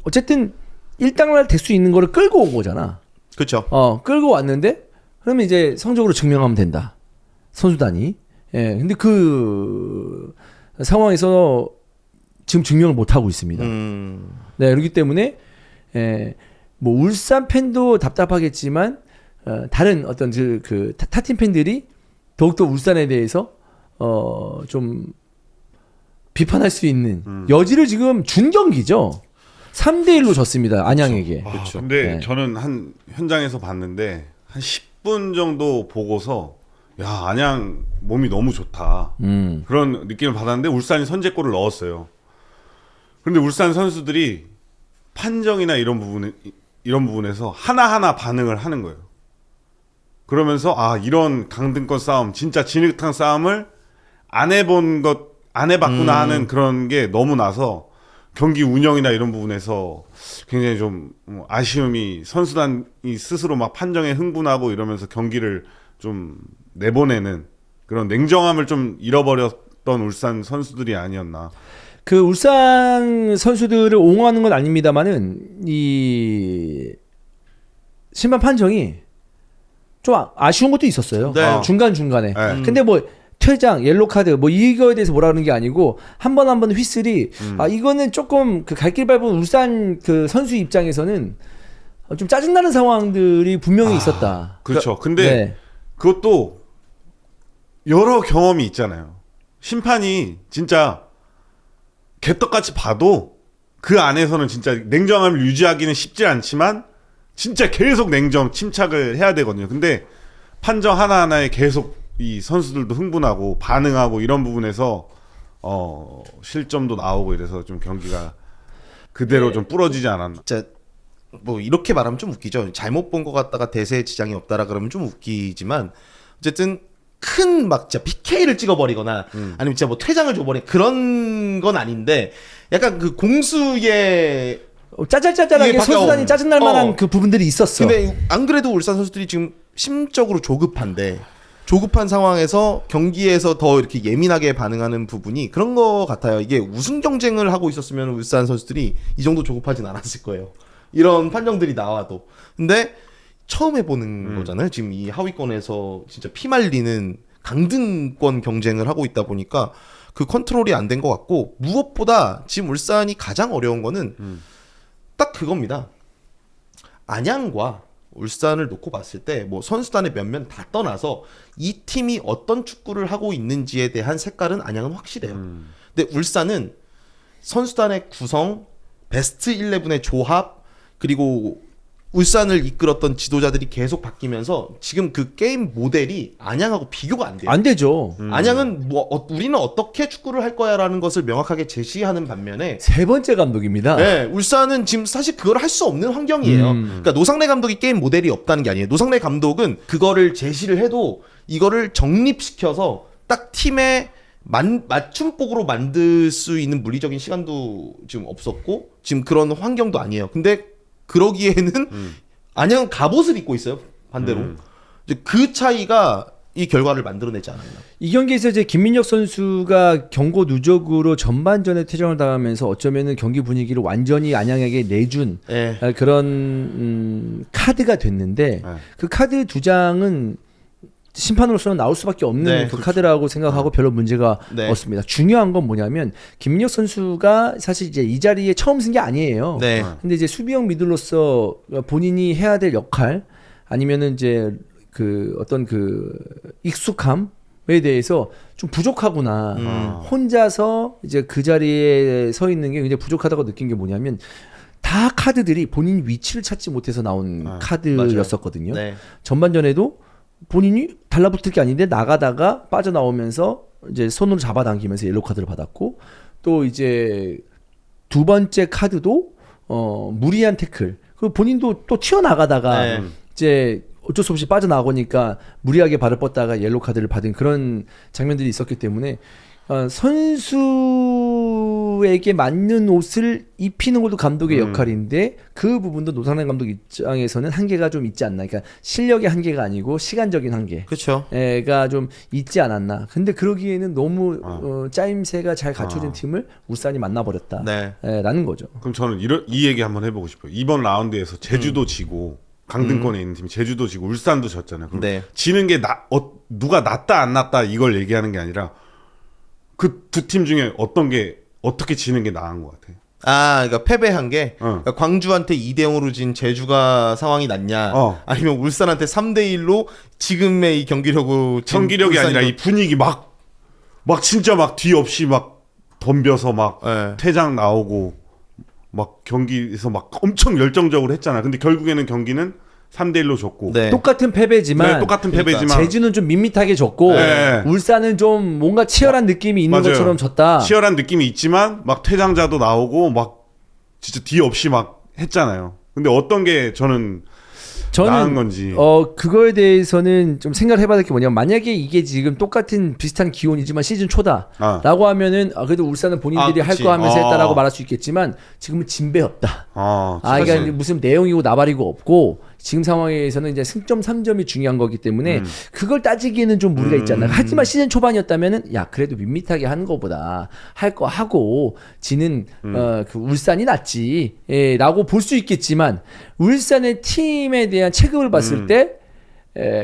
어쨌든 일당날 될 수 있는 거를 끌고 온 거잖아. 그렇죠. 끌고 왔는데 그러면 이제 성적으로 증명하면 된다. 선수단이. 예. 근데 그 상황에서 지금 증명을 못 하고 있습니다. 네, 그렇기 때문에 뭐 울산 팬도 답답하겠지만 다른 어떤 그 타팀 팬들이 더욱더 울산에 대해서 좀 비판할 수 있는 여지를 지금 준 경기죠. 3대1로 졌습니다. 안양에게. 그렇죠. 근데 네. 저는 한 현장에서 봤는데 한 10분 정도 보고서 야 안양 몸이 너무 좋다 그런 느낌을 받았는데 울산이 선제골을 넣었어요. 그런데 울산 선수들이 판정이나 이런 부분에서 하나하나 반응을 하는 거예요. 그러면서 이런 강등권 싸움 진짜 진흙탕 싸움을 안 해봤구나 하는 그런 게 너무 나서 경기 운영이나 이런 부분에서 굉장히 좀 아쉬움이 선수단이 스스로 막 판정에 흥분하고 이러면서 경기를 좀 내보내는 그런 냉정함을 좀 잃어버렸던 울산 선수들이 아니었나. 그 울산 선수들을 옹호하는 건 아닙니다만은 이 심판 판정이 좀 아쉬운 것도 있었어요. 네. 중간 중간에. 네. 근데 뭐 퇴장, 옐로 카드 뭐 이거에 대해서 뭐라 그러는 게 아니고 한 번 한 번 휘슬이 이거는 조금 그 갈 길 밟은 울산 그 선수 입장에서는 좀 짜증나는 상황들이 분명히 있었다. 그렇죠. 근데 네. 그것도 여러 경험이 있잖아요. 심판이 진짜 개떡같이 봐도 그 안에서는 진짜 냉정함을 유지하기는 쉽지 않지만 진짜 계속 침착을 해야 되거든요. 근데 판정 하나하나에 계속 이 선수들도 흥분하고 반응하고 이런 부분에서 실점도 나오고 이래서 좀 경기가 그대로 좀 부러지지 않았나. 진짜 뭐 이렇게 말하면 좀 웃기죠. 잘못 본 것 같다가 대세에 지장이 없다라 그러면 좀 웃기지만 어쨌든 큰 막 진짜 PK를 찍어버리거나 아니면 진짜 뭐 퇴장을 줘버리 그런 건 아닌데 약간 그 공수의 짜잘짜잘하게 이게 밖에 선수단이 짜증날 만한 그 부분들이 있었어. 근데 안 그래도 울산 선수들이 지금 심적으로 조급한데 조급한 상황에서 경기에서 더 이렇게 예민하게 반응하는 부분이 그런 거 같아요. 이게 우승 경쟁을 하고 있었으면 울산 선수들이 이 정도 조급하진 않았을 거예요. 이런 판정들이 나와도. 근데 처음 해보는 거잖아요. 지금 이 하위권에서 진짜 피말리는 강등권 경쟁을 하고 있다 보니까 그 컨트롤이 안 된 것 같고 무엇보다 지금 울산이 가장 어려운 거는 딱 그겁니다. 안양과 울산을 놓고 봤을 때 뭐 선수단의 면면 다 떠나서 이 팀이 어떤 축구를 하고 있는지에 대한 색깔은 안양은 확실해요. 근데 울산은 선수단의 구성, 베스트 11의 조합 그리고 울산을 이끌었던 지도자들이 계속 바뀌면서 지금 그 게임 모델이 안양하고 비교가 안 돼요. 안 되죠. 안양은 우리는 어떻게 축구를 할 거야라는 것을 명확하게 제시하는 반면에 세 번째 감독입니다. 네, 울산은 지금 사실 그걸 할 수 없는 환경이에요. 그러니까 노상래 감독이 게임 모델이 없다는 게 아니에요. 노상래 감독은 그거를 제시를 해도 이거를 정립시켜서 딱 팀의 맞춤복으로 만들 수 있는 물리적인 시간도 지금 없었고 지금 그런 환경도 아니에요. 근데 그러기에는 안양은 갑옷을 입고 있어요. 반대로. 이제 그 차이가 이 결과를 만들어내지 않았나. 이 경기에서 이제 김민혁 선수가 경고 누적으로 전반전에 퇴장을 당하면서 어쩌면은 경기 분위기를 완전히 안양에게 내준 네. 그런 카드가 됐는데 그 카드 두 장은 심판으로서는 나올 수밖에 없는 네, 그 그렇죠. 카드라고 생각하고 별로 문제가 네. 없습니다. 중요한 건 뭐냐면 김민혁 선수가 사실 이제 이 자리에 처음 쓴 게 아니에요. 네. 근데 이제 수비형 미들로서 본인이 해야 될 역할 아니면은 이제 그 어떤 그 익숙함에 대해서 좀 부족하구나. 혼자서 이제 그 자리에 서 있는 게 굉장히 부족하다고 느낀 게 뭐냐면 다 카드들이 본인 위치를 찾지 못해서 나온 카드였었거든요. 네. 전반전에도 본인이 달라붙을 게 아닌데 나가다가 빠져나오면서 이제 손으로 잡아당기면서 옐로 카드를 받았고 또 이제 두 번째 카드도 무리한 태클. 그리고 본인도 또 튀어나가다가 네. 이제 어쩔 수 없이 빠져나오니까 무리하게 발을 뻗다가 옐로 카드를 받은 그런 장면들이 있었기 때문에 선수에게 맞는 옷을 입히는 것도 감독의 역할인데 그 부분도 노상래 감독 입장에서는 한계가 좀 있지 않나. 그러니까 실력의 한계가 아니고 시간적인 한계. 그렇죠. 가 좀 있지 않았나. 근데 그러기에는 너무 짜임새가 잘 갖춰진 팀을 울산이 만나버렸다. 네. 라는 거죠. 그럼 저는 이 얘기 한번 해보고 싶어요. 이번 라운드에서 제주도 지고 강등권에 있는 팀이 제주도 지고 울산도 졌잖아요. 그럼 네. 지는 게 누가 낫다 안 낫다 이걸 얘기하는 게 아니라 그 두 팀 중에 어떻게 지는 게 나은 것 같아요. 그러니까 패배한 게 그러니까 광주한테 2대0으로 진 제주가 상황이 낫냐 아니면 울산한테 3대1로 지금의 이 경기력이 아니라 이 분위기 막 진짜 막 뒤 없이 막 덤벼서 막 네. 퇴장 나오고 막 경기에서 막 엄청 열정적으로 했잖아. 근데 결국에는 경기는 3대1로 졌고 네. 똑같은 패배지만, 똑같은 패배지만 제주는 좀 밋밋하게 졌고 네. 울산은 좀 뭔가 치열한 느낌이 있는 맞아요. 것처럼 졌다. 치열한 느낌이 있지만 막 퇴장자도 나오고 막 진짜 뒤 없이 막 했잖아요. 근데 어떤 게 저는 나은 건지. 그거에 대해서는 좀 생각을 해봐야 될 게 뭐냐면 만약에 이게 지금 똑같은 비슷한 기온이지만 시즌 초다라고 하면은 그래도 울산은 본인들이 할 거 하면서 했다라고 말할 수 있겠지만 지금은 진배 없다. 그러니까 무슨 내용이고 나발이고 없고 지금 상황에서는 이제 승점 3점이 중요한 거기 때문에 그걸 따지기에는 좀 무리가 있잖아. 하지만 시즌 초반이었다면은 야 그래도 밋밋하게 하는 거보다 할 거 하고 지는 그 울산이 낫지라고 볼 수 있겠지만 울산의 팀에 대한 체급을 봤을 때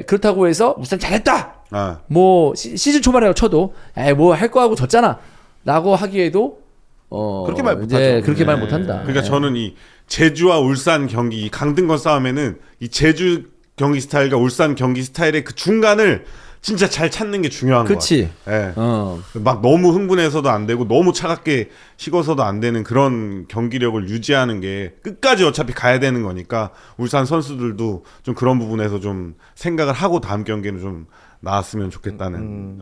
그렇다고 해서 울산 잘했다. 아. 뭐 시즌 초반이라고 쳐도 뭐 할 거 하고 졌잖아라고 하기에도 그렇게 말 이제 못하죠. 그렇게 말 못한다. 그러니까 저는 이 제주와 울산 경기 이 강등권 싸움에는 이 제주 경기 스타일과 울산 경기 스타일의 그 중간을 진짜 잘 찾는 게 중요한 것 그치. 같아요. 예. 막 너무 흥분해서도 안 되고 너무 차갑게 식어서도 안 되는 그런 경기력을 유지하는 게 끝까지 어차피 가야 되는 거니까 울산 선수들도 좀 그런 부분에서 좀 생각을 하고 다음 경기는 좀 나왔으면 좋겠다는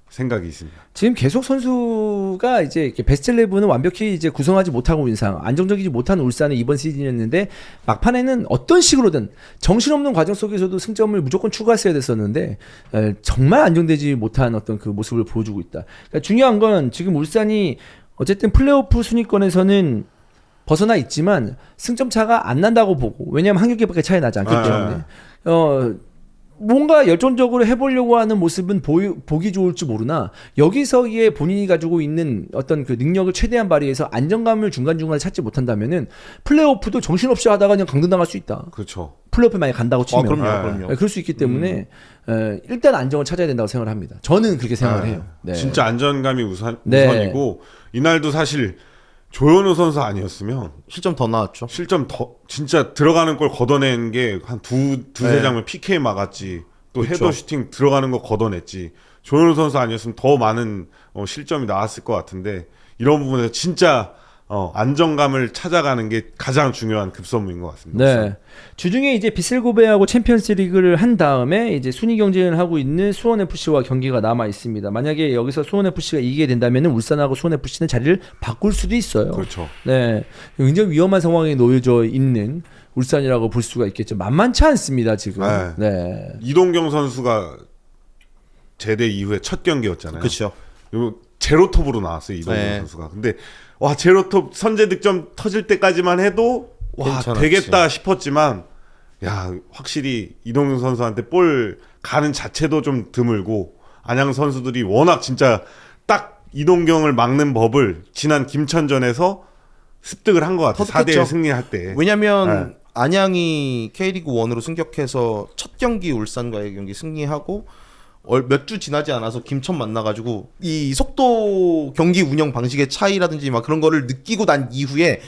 생각이 있습니다. 지금 계속 선수가 이제 이렇게 베스트 11은 완벽히 이제 구성하지 못하고 있는 상황, 안정적이지 못한 울산의 이번 시즌이었는데 막판에는 어떤 식으로든 정신없는 과정 속에서도 승점을 무조건 추가했어야 됐었는데 정말 안정되지 못한 어떤 그 모습을 보여주고 있다. 그러니까 중요한 건 지금 울산이 어쨌든 플레이오프 순위권에서는 벗어나 있지만 승점 차가 안 난다고 보고 왜냐하면 한 경기밖에 차이 나지 않기 때문에 뭔가 열정적으로 해보려고 하는 모습은 보기 좋을지 모르나 여기서의 본인이 가지고 있는 어떤 그 능력을 최대한 발휘해서 안정감을 중간중간에 찾지 못한다면은 플레이오프도 정신없이 하다가 그냥 강등당할 수 있다. 그렇죠. 플레이오프에 만약 간다고 치면 그럼요. 그럴 수 있기 때문에 일단 안정을 찾아야 된다고 생각을 합니다. 저는 그렇게 생각을 해요. 네. 진짜 안전감이 우선이고 이날도 사실 조현우 선수 아니었으면 실점 더 나왔죠. 실점 더 진짜 들어가는 걸 걷어낸 게 한 두세 장면 PK 막았지. 또 그쵸. 헤더 슈팅 들어가는 거 걷어냈지. 조현우 선수 아니었으면 더 많은 실점이 나왔을 것 같은데 이런 부분에서 진짜 안정감을 찾아가는 게 가장 중요한 급선무인 것 같습니다. 네. 주중에 이제 비슬고베하고 챔피언스 리그를 한 다음에 이제 순위 경쟁을 하고 있는 수원 FC와 경기가 남아 있습니다. 만약에 여기서 수원 FC가 이기게 된다면 울산하고 수원 FC는 자리를 바꿀 수도 있어요. 그렇죠. 네. 굉장히 위험한 상황에 놓여져 있는 울산이라고 볼 수가 있겠죠. 만만치 않습니다, 지금. 네. 이동경 선수가 제대 이후에 첫 경기였잖아요. 그렇죠. 제로톱으로 나왔어요, 이동경 선수가. 근데 와 제로톱 선제 득점 터질 때까지만 해도 와 괜찮았지. 되겠다 싶었지만 야 확실히 이동경 선수한테 볼 가는 자체도 좀 드물고 안양 선수들이 워낙 진짜 딱 이동경을 막는 법을 지난 김천전에서 습득을 한 것 같아요. 터득했죠. 4대1 승리할 때. 왜냐면 안양이 K리그 1으로 승격해서 첫 경기 울산과의 경기 승리하고 몇 주 지나지 않아서 김천 만나가지고 이 속도 경기 운영 방식의 차이라든지 막 그런 거를 느끼고 난 이후에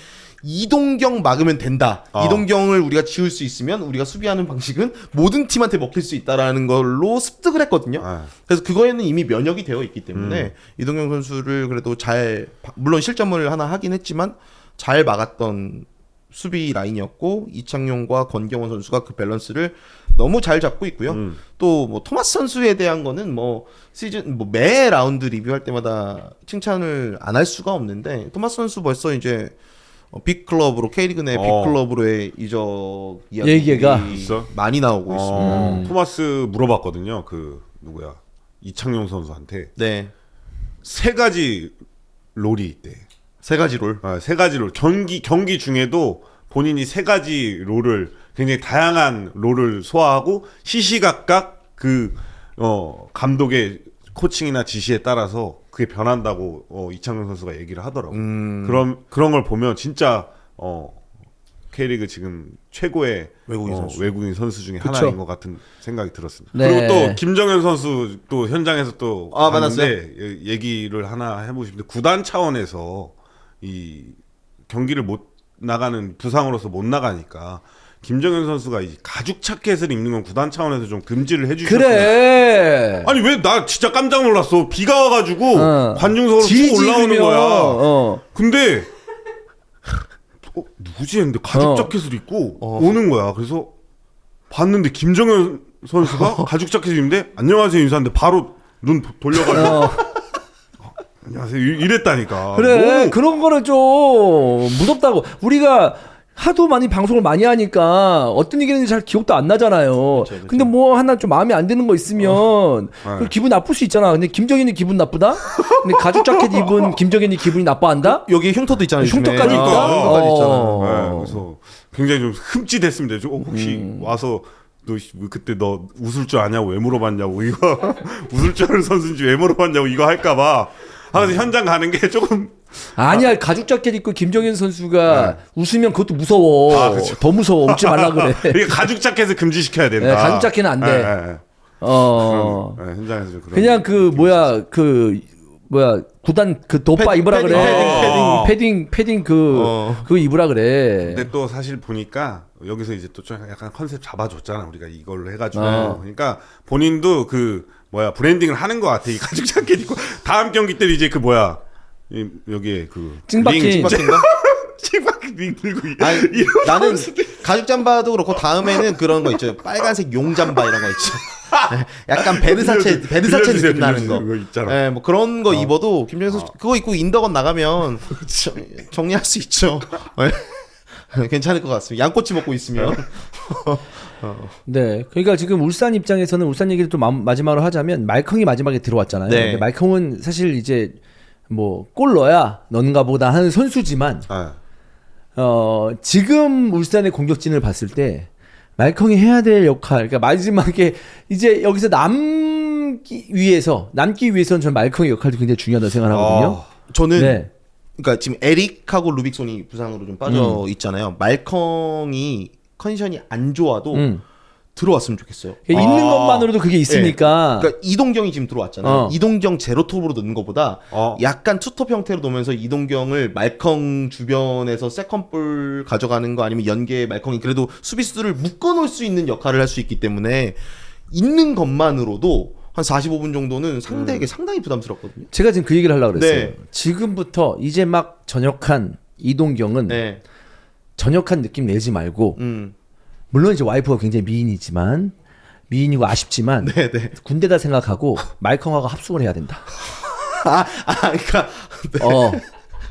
이동경 막으면 된다. 이동경을 우리가 지울 수 있으면 우리가 수비하는 방식은 모든 팀한테 먹힐 수 있다라는 걸로 습득을 했거든요. 그래서 그거에는 이미 면역이 되어 있기 때문에 이동경 선수를 그래도 물론 실점을 하나 하긴 했지만 잘 막았던 수비 라인이었고 이창용과 권경원 선수가 그 밸런스를 너무 잘 잡고 있고요. 또 뭐 토마스 선수에 대한 거는 뭐 시즌 매 라운드 리뷰할 때마다 칭찬을 안 할 수가 없는데 토마스 선수 벌써 이제 빅클럽으로 K리그 내 빅클럽으로의 이적 얘기가 있어? 많이 나오고 있습니다. 토마스 물어봤거든요. 그 누구야 이창용 선수한테 네, 세 가지 롤이 있대. 세 가지 롤. 세 가지 롤. 경기 중에도 본인이 세 가지 롤을 굉장히 다양한 롤을 소화하고 시시각각 그 감독의 코칭이나 지시에 따라서 그게 변한다고 이창용 선수가 얘기를 하더라고. 그런 걸 보면 진짜 K리그 지금 최고의 외국인 선수 중에 그쵸. 하나인 것 같은 생각이 들었습니다. 네. 그리고 또 김정현 선수 또 현장에서 또 만났는데 얘기를 하나 해보고 싶은데 구단 차원에서 이 경기를 못 나가는 부상으로서 못 나가니까 김정현 선수가 이 가죽 자켓을 입는 건 구단 차원에서 좀 금지를 해주셨어요. 그래. 아니 왜 나 진짜 깜짝 놀랐어. 비가 와가지고 관중석으로 쭉 지지 올라오는 그러면. 거야. 근데 누구지 했는데 가죽 자켓을 입고 오는 거야. 그래서 봤는데 김정현 선수가 가죽 자켓을 입는데 안녕하세요 인사하는데 바로 눈 돌려가지고 안녕하세요 이랬다니까. 그래. 그런 거는 좀 무섭다고. 우리가 하도 많이 방송을 많이 하니까 어떤 얘기했는지 잘 기억도 안 나잖아요. 그렇죠. 근데 뭐 하나 좀 마음에 안 드는 거 있으면 그 기분 나쁠 수 있잖아. 근데 김정현이 기분 나쁘다? 근데 가죽 자켓 입은 김정현이 기분이 나빠한다? 여기 흉터도 있잖아요. 요즘에. 흉터까지 있다? 흉터까지 있잖아. 네, 그래서 굉장히 좀 흠칫했습니다. 혹시 와서 너 그때 너 웃을 줄 아냐고 왜 물어봤냐고 이거 웃을 줄 아는 선수인지 왜 물어봤냐고 이거 할까봐 그래서 현장 가는 게 조금 아니야 가죽 자켓 입고 김정현 선수가 웃으면 그것도 무서워. 그렇죠. 더 무서워. 웃지 말라 그래. 이게 가죽 자켓을 금지시켜야 된다. 네, 가죽 자켓은 안 돼. 네. 그런, 현장에서 좀 그런 그냥 구단 그 도빠 입으라 그래. 패딩 그거 입으라 그래. 근데 또 사실 보니까 여기서 이제 또 좀 약간 컨셉 잡아줬잖아 우리가 이걸로 해가지고 그러니까 본인도 브랜딩을 하는 것 같아 이 가죽 자켓 입고 다음 경기 때 이제 여기에 찡박힌. 찡박힌 링 들고 아니, 나는 가죽 잠바도 그렇고 다음에는 그런 거 있죠. 빨간색 용 잠바 이런 거 있죠. 약간 베르사체 느낌 나는 거. 그거 있잖아. 네, 뭐 그런 거 입어도 김정현 선수 그거 입고 인덕원 나가면 정리할 수 있죠. 네. 괜찮을 것 같습니다. 양꼬치 먹고 있으면. 네, 그러니까 지금 울산 입장에서는 울산 얘기를 또 마지막으로 하자면 말컹이 마지막에 들어왔잖아요. 네. 근데 말컹은 사실 이제 뭐 골 넣어야 넣는가 보다 하는 선수지만 지금 울산의 공격진을 봤을 때 말컹이 해야 될 역할, 그러니까 마지막에 이제 여기서 남기 위해서는 저는 말컹의 역할도 굉장히 중요하다고 생각하거든요. 저는 네. 그러니까 지금 에릭하고 루빅손이 부상으로 좀 빠져 있잖아요. 말컹이 컨디션이 안 좋아도 들어왔으면 좋겠어요. 있는 것만으로도 그게 있으니까. 그러니까 이동경이 지금 들어왔잖아요. 이동경 제로톱으로 넣는 것보다 약간 투톱 형태로 놓으면서 이동경을 말컹 주변에서 세컨볼 가져가는 거 아니면 연계 말컹이 그래도 수비수들을 묶어놓을 수 있는 역할을 할 수 있기 때문에 있는 것만으로도 한 45분 정도는 상대에게 상당히 부담스럽거든요. 제가 지금 그 얘기를 하려고 그랬어요. 네. 지금부터 이제 막 전역한 이동경은 네. 전역한 느낌 내지 말고 물론 이제 와이프가 굉장히 미인이고 아쉽지만 네네. 군대다 생각하고 말컹하고 합숙을 해야 된다. 그러니까 네.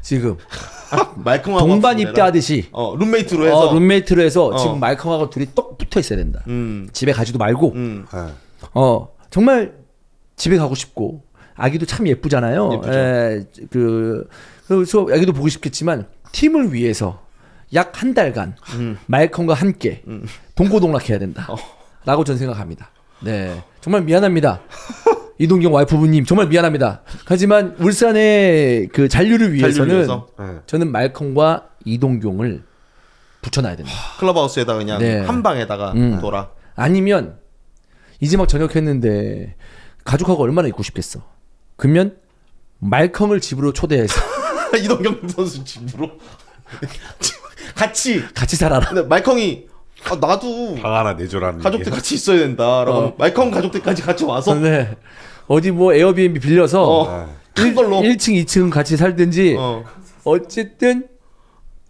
지금 말컹하고 동반 합숙을 해라. 입대하듯이 룸메이트로 해서 룸메이트로 해서 지금 말컹하고 둘이 똑 붙어 있어야 된다. 집에 가지도 말고 정말 집에 가고 싶고 아기도 참 예쁘잖아요. 그래서 아기도 보고 싶겠지만 팀을 위해서 약 한 달간 말컹과 함께 동고동락해야 된다. 라고 저는 생각합니다. 네, 정말 미안합니다. 이동경 와이프분님 정말 미안합니다. 하지만 울산의 그 잔류를 위해서는 저는 말컹과 이동경을 붙여놔야 된다. 클럽하우스에다가 그냥 네. 한 방에다가 둬라. 아니면 이제 막 전역했는데 가족하고 얼마나 있고 싶겠어. 그러면 말컹을 집으로 초대해서 이동경 선수 집으로 같이 살아라. 근데 말컹이 나도 방 하나 내줘라는 가족들 얘기야. 같이 있어야 된다라고 말컹 가족들까지 같이 와서 네. 어디 뭐 에어비앤비 빌려서 큰 걸로 1층, 2층 같이 살든지 어쨌든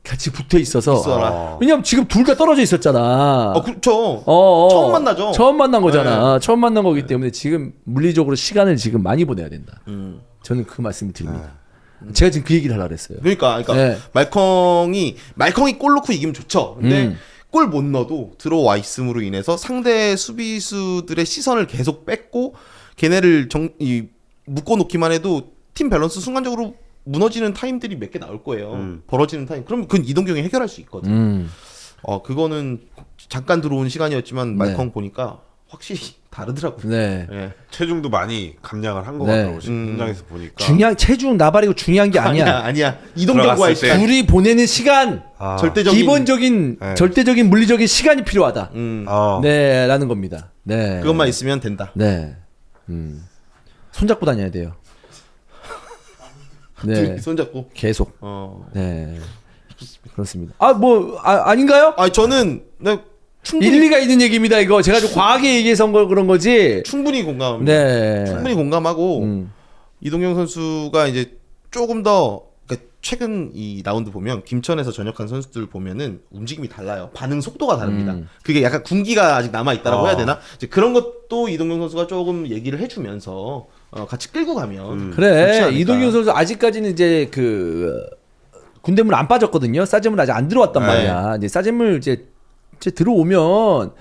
같이 붙어 있어서 있어라. 왜냐면 지금 둘 다 떨어져 있었잖아. 그렇죠. 처음 만나죠. 처음 만난 거잖아. 처음 만난 거기 때문에 지금 물리적으로 시간을 지금 많이 보내야 된다. 저는 그 말씀을 드립니다. 제가 지금 그 얘기를 하려고 했어요. 그러니까 네. 말컹이 골 넣고 이기면 좋죠. 근데 골 못 넣어도 들어와 있음으로 인해서 상대 수비수들의 시선을 계속 뺏고 걔네를 묶어놓기만 해도 팀 밸런스 순간적으로 무너지는 타임들이 몇 개 나올 거예요. 벌어지는 타임. 그럼 그건 이동경이 해결할 수 있거든. 그거는 잠깐 들어온 시간이었지만 말컹 보니까 확실히 다르더라고요. 네. 네. 체중도 많이 감량을 한 것 네. 같더라고 지금 현장에서 보니까. 중요한 체중 나발이고 중요한 게 아니야. 아니야. 이동경과의 들어갔을 때. 시간. 둘이 보내는 시간. 절대적인 기본적인 네. 절대적인 물리적인 시간이 필요하다. 어. 네라는 겁니다. 네. 그것만 있으면 된다. 네. 손잡고 다녀야 돼요. 네. 둘이 손잡고. 계속. 어. 네. 그렇습니다. 아닌가요? 저는 충분히 일리가 있는 얘기입니다. 이거 제가 좀 과하게 얘기해서 그런 거지. 충분히 공감. 네. 충분히 공감하고 이동경 선수가 이제 조금 더 그러니까 최근 이 라운드 보면 김천에서 전역한 선수들 보면은 움직임이 달라요. 반응 속도가 다릅니다. 그게 약간 군기가 아직 남아 있다라고 해야 되나? 이제 그런 것도 이동경 선수가 조금 얘기를 해주면서 같이 끌고 가면 좋지 그래. 않을까. 이동경 선수 아직까지는 이제 군대물 안 빠졌거든요. 싸제물 아직 안 들어왔단 네. 말이야. 이제 싸제물 이제 들어오면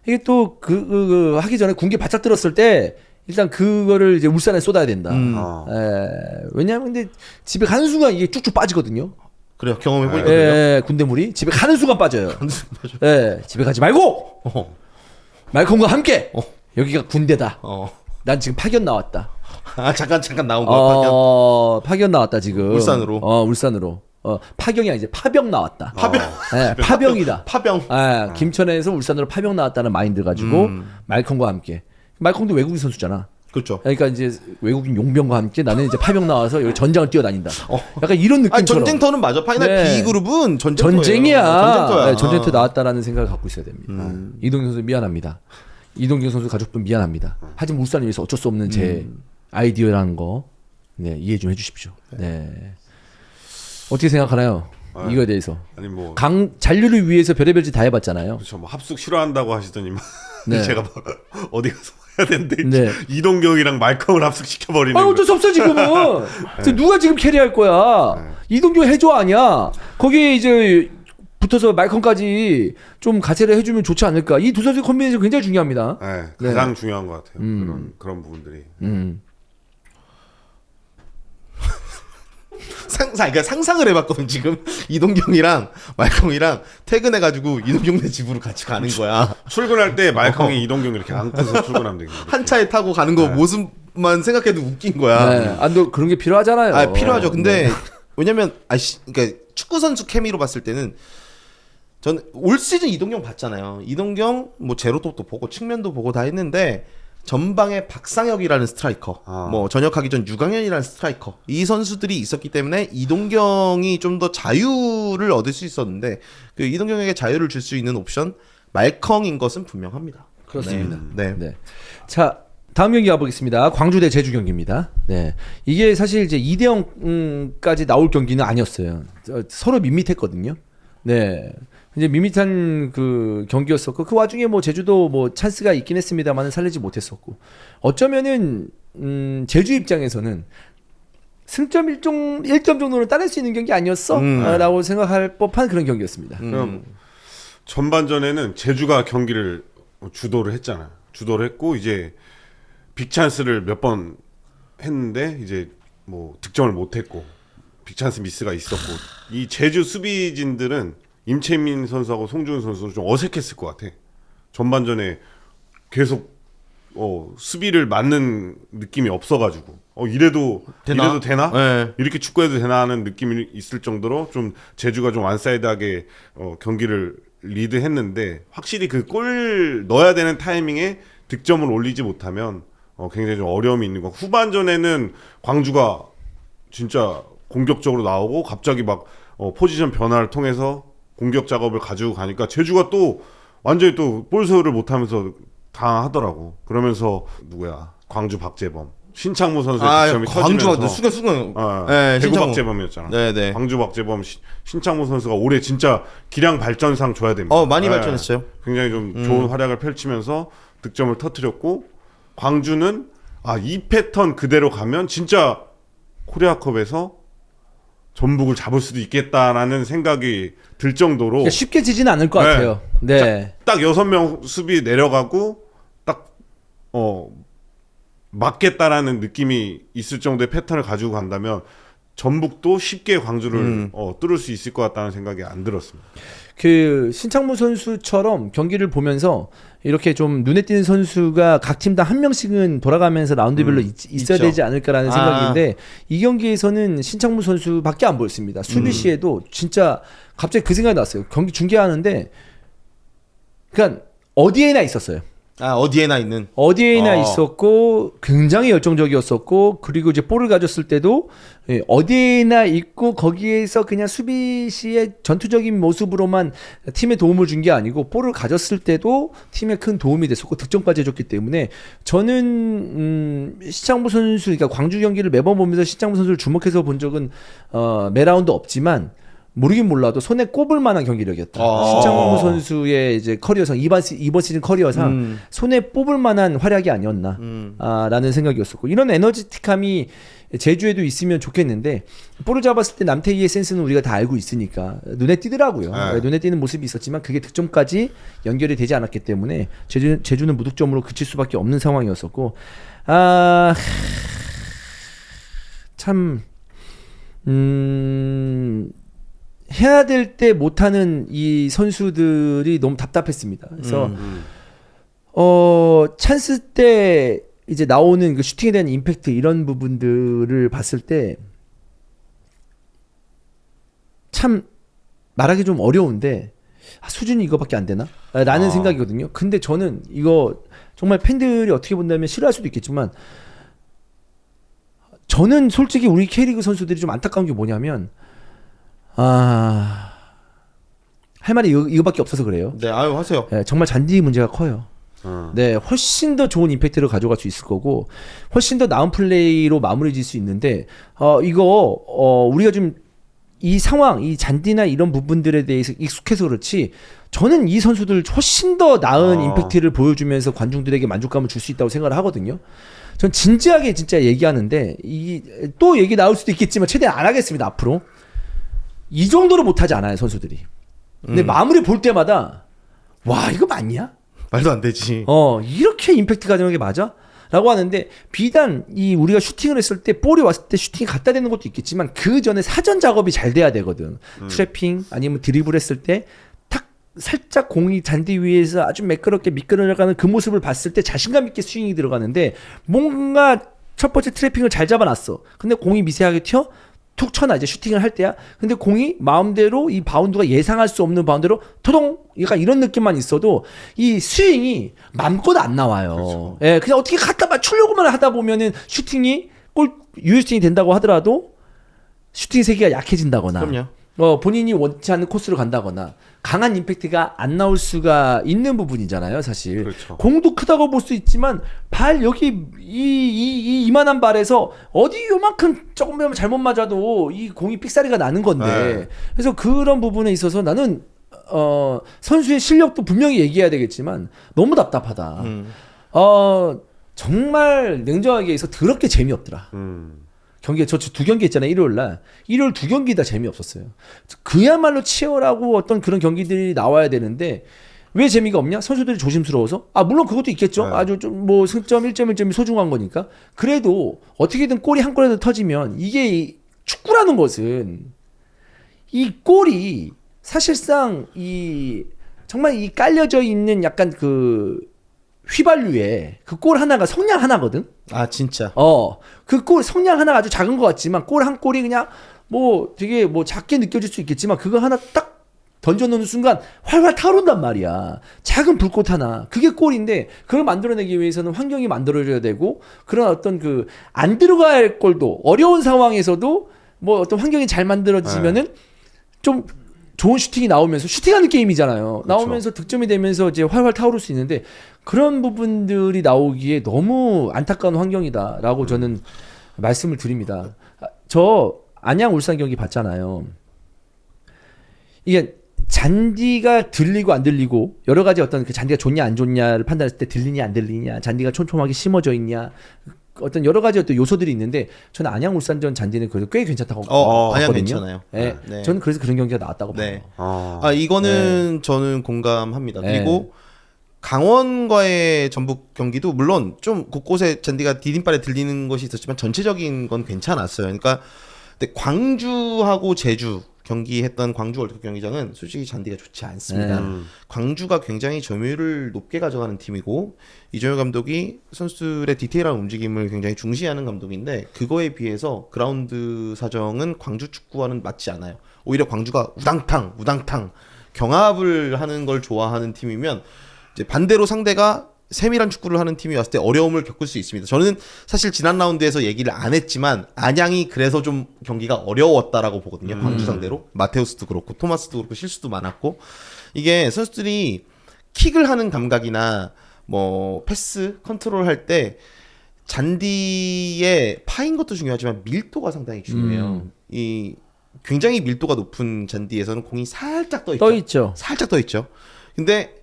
이게 또 하기 전에 군기 바짝 들었을 때 일단 그거를 이제 울산에 쏟아야 된다. 왜냐하면 근데 집에 가는 순간 이게 쭉쭉 빠지거든요. 그래요. 경험해보니까 그래요. 군대물이 집에 가는 순간 빠져요. 예, 집에 가지 말고 말콤과 함께 여기가 군대다. 난 지금 파견 나왔다. 아 잠깐 나온 거야. 파견 나왔다 지금. 울산으로? 울산으로. 파경이 아니지 파병 나왔다. 파병. 예, 파병이다. 파병. 예, 김천에서 울산으로 파병 나왔다는 마인드 가지고 말콤과 함께. 말콤도 외국인 선수잖아. 그렇죠. 그러니까 이제 외국인 용병과 함께 나는 이제 파병 나와서 여기 전장을 뛰어다닌다. 약간 이런 느낌처럼. 전쟁터는 맞아. 파이널 네. B 그룹은 전쟁터예요. 전쟁이야. 전쟁터야. 네, 전쟁터 나왔다라는 생각을 갖고 있어야 됩니다. 이동경 선수 미안합니다. 이동경 선수 가족도 미안합니다. 하지만 울산을 위해서 어쩔 수 없는 제 아이디어라는 거 이해 좀 해주십시오. 네. 어떻게 생각하나요? 이거에 대해서. 아니 뭐 잔류를 위해서 별의별 짓 다 해봤잖아요. 그렇죠. 뭐 합숙 싫어한다고 하시더니만 네. 제가 막 어디 가서 해야 되는데 네. 이동경이랑 말컴을 합숙시켜 버리는. 어쩔 수 없어 지금은. 누가 지금 캐리할 거야? 이동경 해줘 아니야? 거기에 이제 붙어서 말컴까지 좀 가세를 해주면 좋지 않을까? 이 두 선수의 콤비네이션 굉장히 중요합니다. 네, 가장 중요한 것 같아요. 그런 부분들이. 그러니까 상상을 해봤거든 지금 이동경이랑 말콩이랑 퇴근해가지고 이동경네 집으로 같이 가는 거야. 출근할 때 말컴이 이동경 이렇게 안고서 출근하면 되겠네. 한 차에 타고 가는 거 모습만 생각해도 웃긴 거야. 네. 너 그런 게 필요하잖아요. 필요하죠. 근데 왜냐면 그러니까 축구 선수 케미로 봤을 때는 저는 올 시즌 이동경 봤잖아요. 이동경 뭐 제로톱도 보고 측면도 보고 다 했는데 전방에 박상혁이라는 스트라이커, 뭐 전역하기 전 유강현이라는 스트라이커, 이 선수들이 있었기 때문에 이동경이 좀 더 자유를 얻을 수 있었는데 그 이동경에게 자유를 줄 수 있는 옵션 말컹인 것은 분명합니다. 그렇습니다. 네. 네. 자, 다음 경기 가보겠습니다. 광주 대 제주 경기입니다. 네. 이게 사실 이제 2대0까지 나올 경기는 아니었어요. 서로 밋밋했거든요. 네. 이제 밋밋한 그 경기였었고, 그 와중에 뭐 제주도 뭐 찬스가 있긴 했습니다만은 살리지 못했었고, 어쩌면은, 제주 입장에서는 승점 1점 정도는 따낼 수 있는 경기 아니었어? 라고 생각할 법한 그런 경기였습니다. 그럼 전반전에는 제주가 경기를 주도를 했잖아요. 주도를 했고 이제 빅찬스를 몇 번 했는데 이제 뭐 득점을 못했고 빅찬스 미스가 있었고 이 제주 수비진들은 임채민 선수하고 송준 선수는 좀 어색했을 것 같아. 전반전에 계속 수비를 맞는 느낌이 없어가지고 이래도 되나? 네. 이렇게 축구해도 되나 하는 느낌이 있을 정도로 좀 제주가 좀 완사이드하게 경기를 리드했는데 확실히 그 골 넣어야 되는 타이밍에 득점을 올리지 못하면 굉장히 좀 어려움이 있는 거. 후반전에는 광주가 진짜 공격적으로 나오고 갑자기 막 포지션 변화를 통해서 공격 작업을 가지고 가니까 제주가 또 완전히 또 볼 소유를 못하면서 당하더라고. 그러면서 누구야? 광주 박재범, 신창무 선수의 득점이 터지면서 수근 네, 대구 박재범이었잖아. 네네. 광주 박재범 신창무 선수가 올해 진짜 기량 발전상 줘야 됩니다. 많이 발전했어요. 굉장히 좀 좋은 활약을 펼치면서 득점을 터뜨렸고 광주는 이 패턴 그대로 가면 진짜 코리아컵에서 전북을 잡을 수도 있겠다라는 생각이 들 정도로 그러니까 쉽게 지지는 않을 것 같아요. 네. 딱 6명 수비 내려가고 딱 맞겠다라는 느낌이 있을 정도의 패턴을 가지고 간다면 전북도 쉽게 광주를 뚫을 수 있을 것 같다는 생각이 안 들었습니다. 그 신창무 선수처럼 경기를 보면서 이렇게 좀 눈에 띄는 선수가 각 팀당 한 명씩은 돌아가면서 라운드별로 있어야 있죠. 되지 않을까라는 생각인데 이 경기에서는 신창무 선수밖에 안 보였습니다. 수비 시에도 진짜 갑자기 그 생각이 났어요. 경기 중계하는데 그러니까 어디에나 있었어요. 어디에나 있었고 굉장히 열정적이었었고 그리고 이제 볼을 가졌을 때도 어디에나 있고 거기에서 그냥 수비 시의 전투적인 모습으로만 팀에 도움을 준 게 아니고 볼을 가졌을 때도 팀에 큰 도움이 됐었고 득점까지 해줬기 때문에 저는 신창무 선수 그러니까 광주 경기를 매번 보면서 신창무 선수를 주목해서 본 적은 매 라운드 없지만 모르긴 몰라도 손에 꼽을 만한 경기력이었다. 신창무 선수의 이제 커리어상 이번 시즌 커리어상 손에 뽑을 만한 활약이 아니었나 라는 생각이었었고, 이런 에너지틱함이 제주에도 있으면 좋겠는데 볼을 잡았을 때 남태희의 센스는 우리가 다 알고 있으니까 눈에 띄더라고요. 네. 눈에 띄는 모습이 있었지만 그게 득점까지 연결이 되지 않았기 때문에 제주는 무득점으로 그칠 수밖에 없는 상황이었었고, 참 해야 될 때 못하는 이 선수들이 너무 답답했습니다. 그래서 찬스 때 이제 나오는 그 슈팅에 대한 임팩트, 이런 부분들을 봤을 때 참 말하기 좀 어려운데 수준이 이거밖에 안 되나? 라는 생각이거든요. 근데 저는 이거 정말 팬들이 어떻게 본다면 싫어할 수도 있겠지만, 저는 솔직히 우리 K리그 선수들이 좀 안타까운 게 뭐냐면, 할 말이 이거밖에 없어서 그래요. 네, 아유 하세요. 네, 정말 잔디 문제가 커요. 네, 훨씬 더 좋은 임팩트를 가져갈 수 있을 거고, 훨씬 더 나은 플레이로 마무리 질 수 있는데, 우리가 좀 이 상황, 이 잔디나 이런 부분들에 대해서 익숙해서 그렇지, 저는 이 선수들 훨씬 더 나은 임팩트를 보여주면서 관중들에게 만족감을 줄 수 있다고 생각을 하거든요. 전 진지하게 진짜 얘기하는데, 또 얘기 나올 수도 있겠지만 최대한 안 하겠습니다, 앞으로. 이 정도로 못하지 않아요, 선수들이. 근데 마무리 볼 때마다, 와, 이거 맞냐? 말도 안 되지. 이렇게 임팩트 가져오는 게 맞아? 라고 하는데, 비단 우리가 슈팅을 했을 때 볼이 왔을 때 슈팅이 갖다 대는 것도 있겠지만 그 전에 사전 작업이 잘 돼야 되거든. 트래핑 아니면 드리블 했을 때 탁 살짝 공이 잔디 위에서 아주 매끄럽게 미끄러져가는 그 모습을 봤을 때 자신감 있게 스윙이 들어가는데, 뭔가 첫 번째 트래핑을 잘 잡아놨어. 근데 공이 미세하게 튀어 툭 쳐나 이제 슈팅을 할 때야. 근데 공이 마음대로 이 바운드가 예상할 수 없는 바운드로 토동, 약간 이런 느낌만 있어도 이 스윙이 맘껏 안 나와요. 그렇죠. 예, 그냥 어떻게 갖다 맞추려고만 하다 보면은 슈팅이 유효슈팅이 된다고 하더라도 슈팅 세기가 약해진다거나, 그럼요. 본인이 원치 않는 코스로 간다거나 강한 임팩트가 안 나올 수가 있는 부분이잖아요, 사실. 그렇죠. 공도 크다고 볼 수 있지만 발 여기 이만한 발에서 어디 요만큼 조금만 잘못 맞아도 이 공이 삑사리가 나는 건데. 네. 그래서 그런 부분에 있어서 나는 선수의 실력도 분명히 얘기해야 되겠지만 너무 답답하다. 정말 냉정하게 해서 더럽게 재미없더라. 경기에 저 두 경기 했잖아요, 일요일 2경기 다 재미없었어요. 그야말로 치열하고 어떤 그런 경기들이 나와야 되는데 왜 재미가 없냐? 선수들이 조심스러워서? 물론 그것도 있겠죠. 네. 아주 좀 뭐 승점 1점 1점이 소중한 거니까. 그래도 어떻게든 골이 한 골이라도 터지면, 이게 축구라는 것은 이 골이 사실상 정말 이 깔려져 있는 약간 그 휘발유에 그 골 하나가 성냥 하나거든. 진짜. 그 골 성냥 하나가 아주 작은 것 같지만 골 한 골이 그냥 뭐 되게 뭐 작게 느껴질 수 있겠지만 그거 하나 딱 던져놓는 순간 활활 타오른단 말이야. 작은 불꽃 하나. 그게 골인데, 그걸 만들어내기 위해서는 환경이 만들어져야 되고, 그런 어떤 안 들어갈 골도 어려운 상황에서도 뭐 어떤 환경이 잘 만들어지면은 좀 좋은 슈팅이 나오면서, 슈팅하는 게임이잖아요. 나오면서 득점이 되면서 이제 활활 타오를 수 있는데, 그런 부분들이 나오기에 너무 안타까운 환경이다라고 저는 말씀을 드립니다. 저 안양 울산 경기 봤잖아요. 이게 잔디가 들리고 안 들리고 여러 가지 어떤 그 잔디가 좋냐 안 좋냐를 판단했을 때 들리냐 안 들리냐, 잔디가 촘촘하게 심어져 있냐, 어떤 여러 가지 어떤 요소들이 있는데, 저는 안양 울산전 잔디는 그래도 꽤 괜찮다고 안양 봤거든요. 괜찮아요. 네. 네. 저는 그래서 그런 경기가 나왔다고 네. 봐요. 이거는 저는 공감합니다. 네. 그리고 강원과의 전북 경기도 물론 좀 곳곳에 잔디가 디딤발에 들리는 것이 있었지만 전체적인 건 괜찮았어요. 그러니까 근데 광주하고 제주 경기했던 광주 월드컵 경기장은 솔직히 잔디가 좋지 않습니다. 광주가 굉장히 점유율을 높게 가져가는 팀이고, 이정효 감독이 선수들의 디테일한 움직임을 굉장히 중시하는 감독인데, 그거에 비해서 그라운드 사정은 광주 축구와는 맞지 않아요. 오히려 광주가 우당탕 경합을 하는 걸 좋아하는 팀이면, 이제 반대로 상대가 세밀한 축구를 하는 팀이 왔을 때 어려움을 겪을 수 있습니다. 저는 사실 지난 라운드에서 얘기를 안 했지만 안양이 그래서 좀 경기가 어려웠다라고 보거든요. 광주 상대로. 마테우스도 그렇고 토마스도 그렇고 실수도 많았고, 이게 선수들이 킥을 하는 감각이나 뭐 패스 컨트롤 할 때 잔디에 파인 것도 중요하지만 밀도가 상당히 중요해요. 이 굉장히 밀도가 높은 잔디에서는 공이 살짝 떠 있죠. 떠 있죠. 살짝 떠 있죠. 근데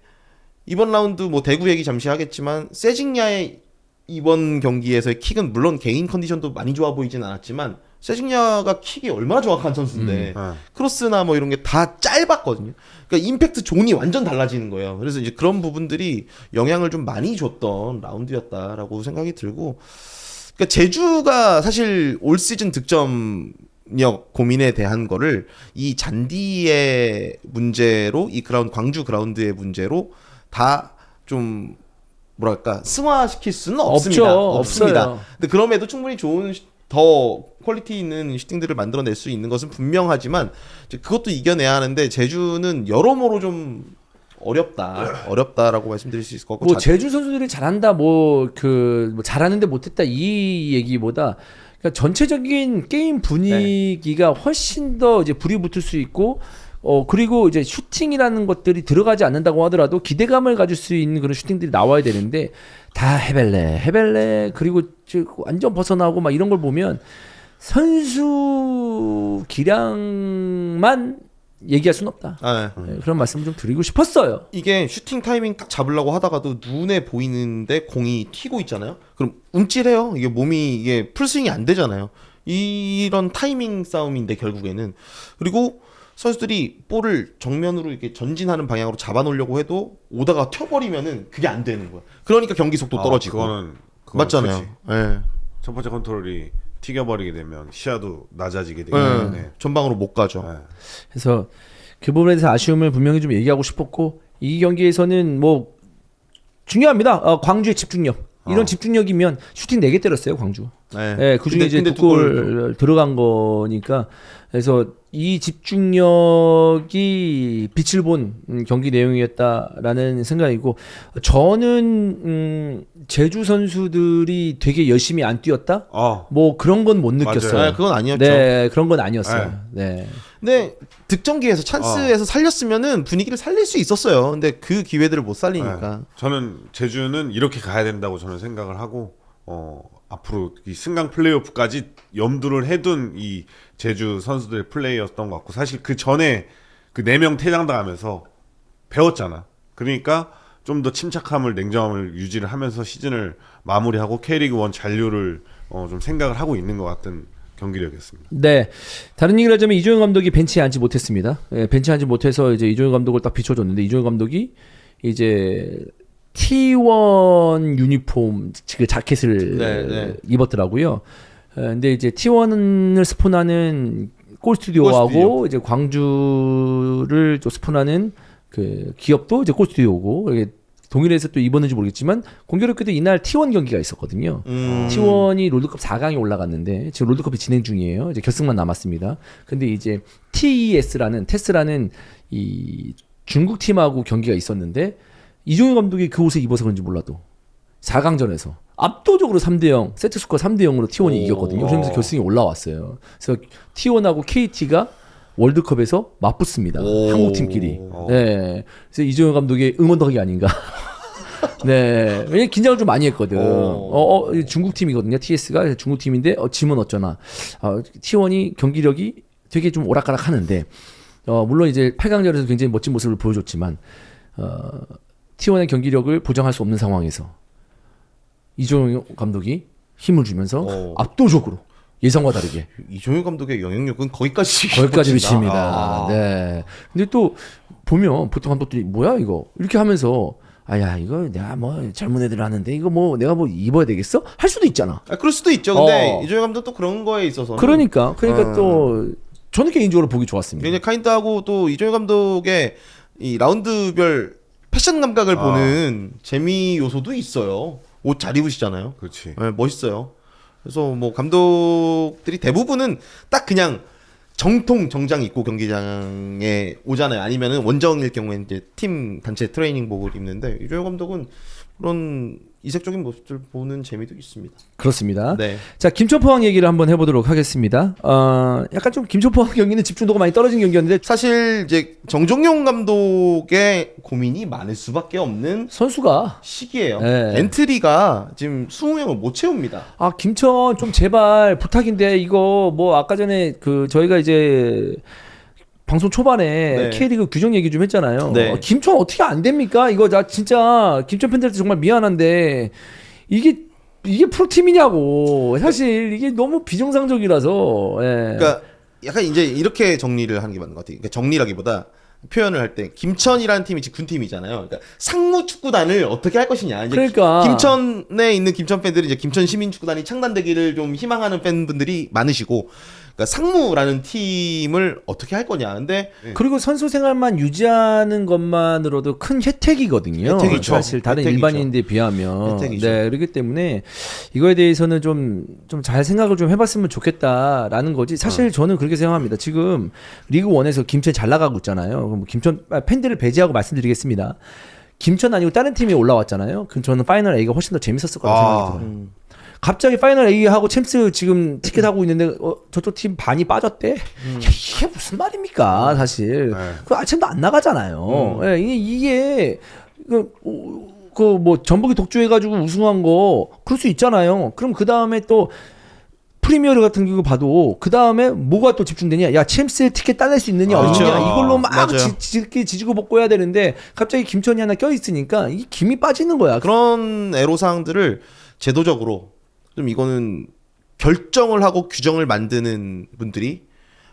이번 라운드 뭐 대구 얘기 잠시 하겠지만 세징야의 이번 경기에서의 킥은 물론 개인 컨디션도 많이 좋아 보이진 않았지만 세징야가 킥이 얼마나 정확한 선수인데 크로스나 뭐 이런 게 다 짧았거든요. 그러니까 임팩트 존이 완전 달라지는 거예요. 그래서 이제 그런 부분들이 영향을 좀 많이 줬던 라운드였다라고 생각이 들고, 그러니까 제주가 사실 올 시즌 득점력 고민에 대한 거를 이 잔디의 문제로, 이 광주 그라운드의 문제로 다 좀 뭐랄까 승화시킬 수는 없습니다. 없습니다. 없어요. 근데 그럼에도 충분히 좋은 더 퀄리티 있는 슈팅들을 만들어낼 수 있는 것은 분명하지만 이제 그것도 이겨내야 하는데 제주는 여러모로 좀 어렵다라고 말씀드릴 수 있을 것 같고, 뭐 제주 선수들이 잘한다, 뭐 잘하는데 못했다 이 얘기보다 그러니까 전체적인 게임 분위기가 훨씬 더 이제 불이 붙을 수 있고, 그리고 이제 슈팅이라는 것들이 들어가지 않는다고 하더라도 기대감을 가질 수 있는 그런 슈팅들이 나와야 되는데 다 헤벨레 그리고 완전 벗어나고 막 이런 걸 보면 선수 기량만 얘기할 수는 없다. 네, 그런 말씀을 좀 드리고 싶었어요. 이게 슈팅 타이밍 딱 잡으려고 하다가도 눈에 보이는데 공이 튀고 있잖아요. 그럼 움찔해요. 이게 몸이 이게 풀스윙이 안 되잖아요. 이런 타이밍 싸움인데 결국에는, 그리고 선수들이 볼을 정면으로 이렇게 전진하는 방향으로 잡아놓으려고 해도 오다가 튀어버리면은 그게 안 되는 거야. 그러니까 경기 속도 떨어지고. 그거는 맞잖아요. 네. 첫 번째 컨트롤이 튀겨버리게 되면 시야도 낮아지게 되기 때문에 전방으로 못 가죠. 네. 그래서 그 부분에 대해서 아쉬움을 분명히 좀 얘기하고 싶었고, 이 경기에서는 뭐 중요합니다. 광주의 집중력. 이런 집중력이면 슈팅 4개 때렸어요, 광주. 네, 그 중에 이제 2골 들어간 거니까. 그래서 이 집중력이 빛을 본 경기 내용이었다라는 생각이고, 저는 제주 선수들이 되게 열심히 안 뛰었다? 뭐 그런 건 못 느꼈어요. 네, 그건 아니었죠. 네, 그런 건 아니었어요. 네. 근데 득점기에서 찬스에서 살렸으면은 분위기를 살릴 수 있었어요. 근데 그 기회들을 못 살리니까. 저는 제주는 이렇게 가야 된다고 저는 생각을 하고, 앞으로 이 승강 플레이오프까지 염두를 해둔 이 제주 선수들의 플레이였던 것 같고, 사실 그 전에 그 4명 퇴장당하면서 배웠잖아. 그러니까 좀 더 침착함을, 냉정함을 유지를 하면서 시즌을 마무리하고 K리그 1 잔류를 좀 생각을 하고 있는 것 같은 경기력이었습니다. 네, 다른 얘기를 하자면 이종현 감독이 벤치에 앉지 못했습니다. 네, 벤치에 앉지 못해서 이제 이종현 감독을 딱 비춰줬는데, 이종현 감독이 이제 T1 유니폼 그 자켓을 입었더라고요. 근데 이제 T1을 스폰하는 골 스튜디오하고 이제 광주를 또 스폰하는 그 기업도 이제 골 스튜디오고, 동일해서 또 입었는지 모르겠지만 공교롭게도 이날 T1 경기가 있었거든요. T1이 롤드컵 4강에 올라갔는데 지금 롤드컵이 진행 중이에요. 이제 결승만 남았습니다. 근데 이제 테스라는 이 중국 팀하고 경기가 있었는데, 이종현 감독이 그 옷을 입어서 그런지 몰라도 4강전에서 압도적으로 3대0 세트스코어 3대0으로 T1이 이겼거든요. 그러면서 결승에 올라왔어요. 그래서 T1하고 KT가 월드컵에서 맞붙습니다. 한국 팀끼리. 네. 그래서 이종현 감독의 응원덕이 아닌가. 네. 왜냐면 긴장을 좀 많이 했거든. 중국 팀이거든요. TS가 중국 팀인데 지면 어쩌나. T1이 경기력이 되게 좀 오락가락 하는데, 물론 이제 8강전에서 굉장히 멋진 모습을 보여줬지만, T1의 경기력을 보장할 수 없는 상황에서 이종현 감독이 힘을 주면서 압도적으로 예상과 다르게 이종현 감독의 영향력은 거기까지 미칩니다. 네. 근데 또 보면 보통 감독들이 뭐야 이거 이렇게 하면서 이거 내가 뭐 젊은 애들 하는데 이거 뭐 내가 뭐 입어야 되겠어? 할 수도 있잖아. 그럴 수도 있죠. 근데 이종현 감독도 그런 거에 있어서 그러니까 또 저는 개인적으로 보기 좋았습니다. 굉장히 카인드하고 또 이종현 감독의 이 라운드별 패션 감각을 보는 재미 요소도 있어요. 옷 잘 입으시잖아요. 그렇지. 네, 멋있어요. 그래서 뭐 감독들이 대부분은 딱 그냥 정통 정장 입고 경기장에 오잖아요. 아니면은 원정일 경우에는 이제 팀 단체 트레이닝복을 입는데, 이종현 감독은 그런 이색적인 모습들 보는 재미도 있습니다. 그렇습니다. 네. 자, 김천 포항 얘기를 한번 해보도록 하겠습니다. 약간 좀 김천 포항 경기는 집중도가 많이 떨어진 경기였는데 사실 이제 정종용 감독의 고민이 많을 수밖에 없는 선수가 시기예요. 네. 엔트리가 지금 20명을 못 채웁니다. 김천 좀 제발 부탁인데 이거 뭐 아까 전에 그 저희가 이제 방송 초반에 네. K리그 규정 얘기 좀 했잖아요. 네. 김천 어떻게 안 됩니까? 이거 나 진짜 김천 팬들한테 정말 미안한데 이게 프로팀이냐고. 사실 이게 너무 비정상적이라서. 예. 그러니까 약간 이제 이렇게 정리를 하는 게 맞는 것 같아요. 그러니까 정리라기보다 표현을 할 때 김천이라는 팀이 지금 군팀이잖아요. 그러니까 상무 축구단을 어떻게 할 것이냐. 이제 그러니까. 김천에 있는 김천 팬들이 이제 김천 시민 축구단이 창단되기를 좀 희망하는 팬분들이 많으시고, 그러니까 상무라는 팀을 어떻게 할 거냐. 근데 그리고 선수 생활만 유지하는 것만으로도 큰 혜택이거든요. 혜택이죠. 사실 다른 혜택이죠. 일반인들에 비하면. 혜택이죠. 네, 그렇기 때문에 이거에 대해서는 좀 잘 생각을 좀 해봤으면 좋겠다라는 거지. 사실 저는 그렇게 생각합니다. 지금 리그 1에서 김천 잘 나가고 있잖아요. 그럼 김천 팬들을 배제하고 말씀드리겠습니다. 김천 아니고 다른 팀이 올라왔잖아요. 그럼 저는 파이널 A가 훨씬 더 재밌었을 거라고 생각이 들어요. 갑자기 파이널 A하고 챔스 지금 티켓 하고 있는데 저쪽 팀 반이 빠졌대? 이게 무슨 말입니까 사실. 그 아침도 안 나가잖아요. 예, 이게 그 뭐 전북이 독주해가지고 우승한 거 그럴 수 있잖아요. 그럼 그 다음에 또 프리미어르 같은 경우 봐도 그 다음에 뭐가 또 집중되냐? 야 챔스 티켓 따낼 수 있느냐 없느냐 그렇죠. 이걸로 막 맞아요. 지지고 볶고 해야 되는데 갑자기 김천이 하나 껴 있으니까 이 김이 빠지는 거야. 그런 애로사항들을 제도적으로 좀 이거는 결정을 하고 규정을 만드는 분들이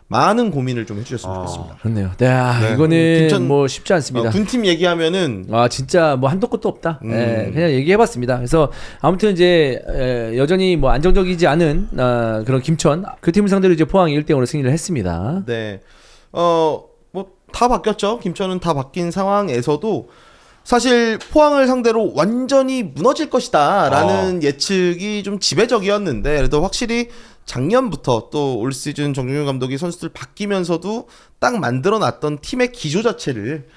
많은 고민을 좀 해주셨으면 좋겠습니다. 그렇네요. 네, 이거는 김천- 뭐 쉽지 않습니다. 군팀 얘기하면은 진짜 뭐 한도 끝도 없다. 예, 그냥 얘기해봤습니다. 그래서 아무튼 이제 여전히 뭐 안정적이지 않은 그런 김천 그 팀을 상대로 이제 포항이 1대0으로 승리를 했습니다. 네. 뭐 다 바뀌었죠. 김천은 다 바뀐 상황에서도 사실 포항을 상대로 완전히 무너질 것이다라는 예측이 좀 지배적이었는데 그래도 확실히 작년부터 또 올 시즌 정종윤 감독이 선수들 바뀌면서도 딱 만들어놨던 팀의 기조 자체를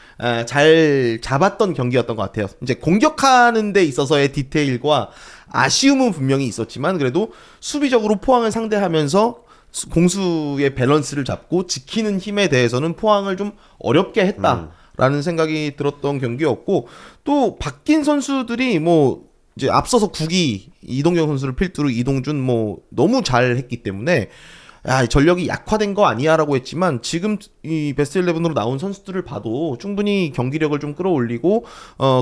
잘 잡았던 경기였던 것 같아요. 이제 공격하는 데 있어서의 디테일과 아쉬움은 분명히 있었지만 그래도 수비적으로 포항을 상대하면서 공수의 밸런스를 잡고 지키는 힘에 대해서는 포항을 좀 어렵게 했다라는 생각이 들었던 경기였고 또 바뀐 선수들이 뭐 이제 앞서서 국이 이동경 선수를 필두로 이동준 뭐 너무 잘했기 때문에 전력이 약화된 거 아니야라고 했지만 지금 이 베스트 11으로 나온 선수들을 봐도 충분히 경기력을 좀 끌어올리고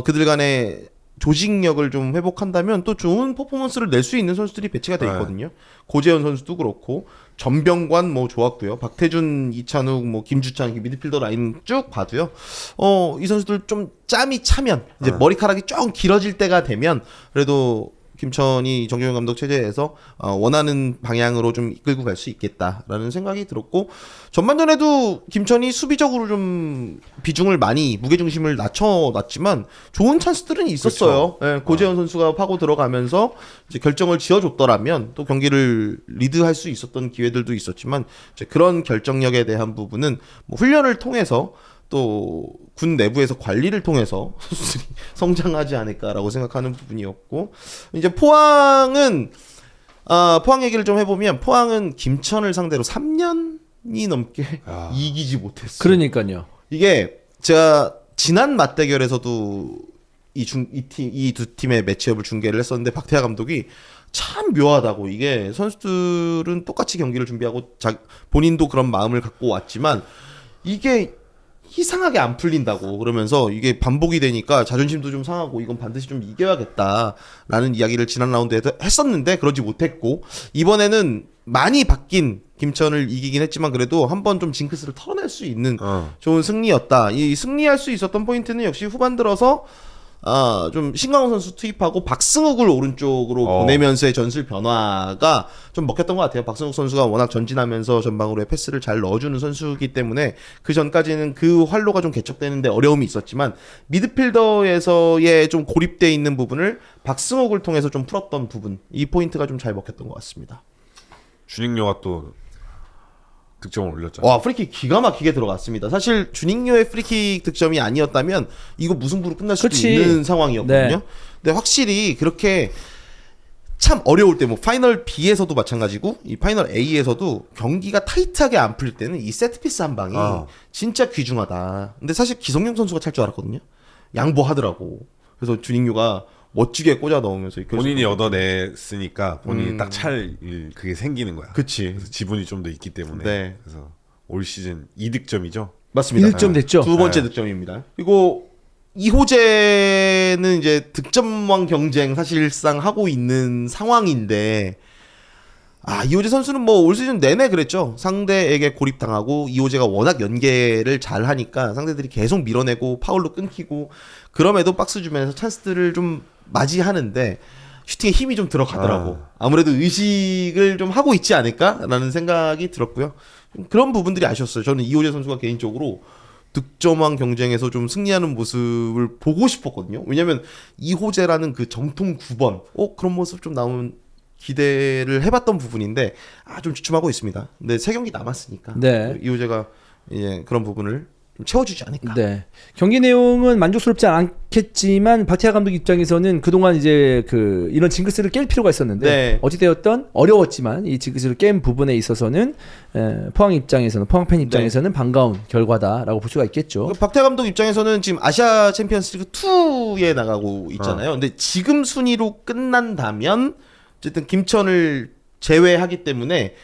그들 간의 조직력을 좀 회복한다면 또 좋은 퍼포먼스를 낼 수 있는 선수들이 배치가 돼 있거든요. 고재현 선수도 그렇고 전병관 뭐 좋았고요. 박태준, 이찬욱, 뭐 김주찬 미드필더 라인 쭉 봐도요. 이 선수들 좀 짬이 차면 이제 머리카락이 좀 길어질 때가 되면 그래도 김천이 정종윤 감독 체제에서 원하는 방향으로 좀 이끌고 갈 수 있겠다라는 생각이 들었고 전반전에도 김천이 수비적으로 좀 비중을 많이 무게중심을 낮춰놨지만 좋은 찬스들은 있었어요. 예, 고재현 선수가 파고 들어가면서 이제 결정을 지어줬더라면 또 경기를 리드할 수 있었던 기회들도 있었지만 이제 그런 결정력에 대한 부분은 뭐 훈련을 통해서 또 군 내부에서 관리를 통해서 선수들이 성장하지 않을까라고 생각하는 부분이었고 이제 포항은 포항 얘기를 좀 해보면 포항은 김천을 상대로 3년이 넘게 이기지 못했어요. 그러니까요. 이게 제가 지난 맞대결에서도 이 두 팀의 매치업을 중계를 했었는데 박태하 감독이 참 묘하다고 이게 선수들은 똑같이 경기를 준비하고 본인도 그런 마음을 갖고 왔지만 이게 이상하게 안 풀린다고 그러면서 이게 반복이 되니까 자존심도 좀 상하고 이건 반드시 좀 이겨야겠다라는 이야기를 지난 라운드에도 했었는데 그러지 못했고 이번에는 많이 바뀐 김천을 이기긴 했지만 그래도 한번 좀 징크스를 털어낼 수 있는 좋은 승리였다. 이 승리할 수 있었던 포인트는 역시 후반 들어서 좀 신광훈 선수 투입하고 박승욱을 오른쪽으로 보내면서의 전술 변화가 좀 먹혔던 것 같아요. 박승욱 선수가 워낙 전진하면서 전방으로의 패스를 잘 넣어주는 선수이기 때문에 그 전까지는 그 활로가 좀 개척되는데 어려움이 있었지만 미드필더에서의 좀 고립되어 있는 부분을 박승욱을 통해서 좀 풀었던 부분 이 포인트가 좀 잘 먹혔던 것 같습니다. 주닝료가 또 득점을 올렸잖아요. 와 프리킥 기가 막히게 들어갔습니다. 사실 주닝요의 프리킥 득점이 아니었다면 이거 무승부로 끝날 수도 그치. 있는 상황이었거든요. 네. 근데 확실히 그렇게 참 어려울 때 뭐 파이널 B에서도 마찬가지고 이 파이널 A에서도 경기가 타이트하게 안 풀릴 때는 이 세트피스 한 방이 진짜 귀중하다. 근데 사실 기성용 선수가 찰 줄 알았거든요. 양보하더라고. 그래서 주닝유가 멋지게 꽂아 넣으면서 본인이 얻어냈으니까 본인이 딱 찰 그게 생기는 거야. 그치. 그래서 지분이 좀 더 있기 때문에. 네. 그래서 올 시즌 2득점이죠. 맞습니다. 1득점 됐죠. 두 번째 득점입니다. 그리고 이호재는 이제 득점왕 경쟁 사실상 하고 있는 상황인데 이호재 선수는 뭐 올 시즌 내내 그랬죠. 상대에게 고립당하고 이호재가 워낙 연계를 잘 하니까 상대들이 계속 밀어내고 파울로 끊기고 그럼에도 박스 주면서 찬스들을 좀 맞이하는데 슈팅에 힘이 좀 들어가더라고. 아무래도 의식을 좀 하고 있지 않을까라는 생각이 들었고요. 그런 부분들이 아쉬웠어요. 저는 이호재 선수가 개인적으로 득점왕 경쟁에서 좀 승리하는 모습을 보고 싶었거든요. 왜냐면 이호재라는 그 정통 9번 그런 모습 좀 나오면 기대를 해봤던 부분인데 좀 주춤하고 있습니다. 근데 3경기 남았으니까 네. 이호재가 이제 그런 부분을 좀 채워주지 않을까. 네. 경기 내용은 만족스럽지 않겠지만 박태하 감독 입장에서는 그동안 이제 이런 징크스를 깰 필요가 있었는데 네. 어찌되었던 어려웠지만 이 징크스를 깬 부분에 있어서는 포항 입장에서는 포항 팬 입장에서는 반가운 결과다라고 볼 수가 있겠죠. 박태 감독 입장에서는 지금 아시아 챔피언스리그 2에 나가고 있잖아요. 근데 지금 순위로 끝난다면 어쨌든 김천을 제외하기 때문에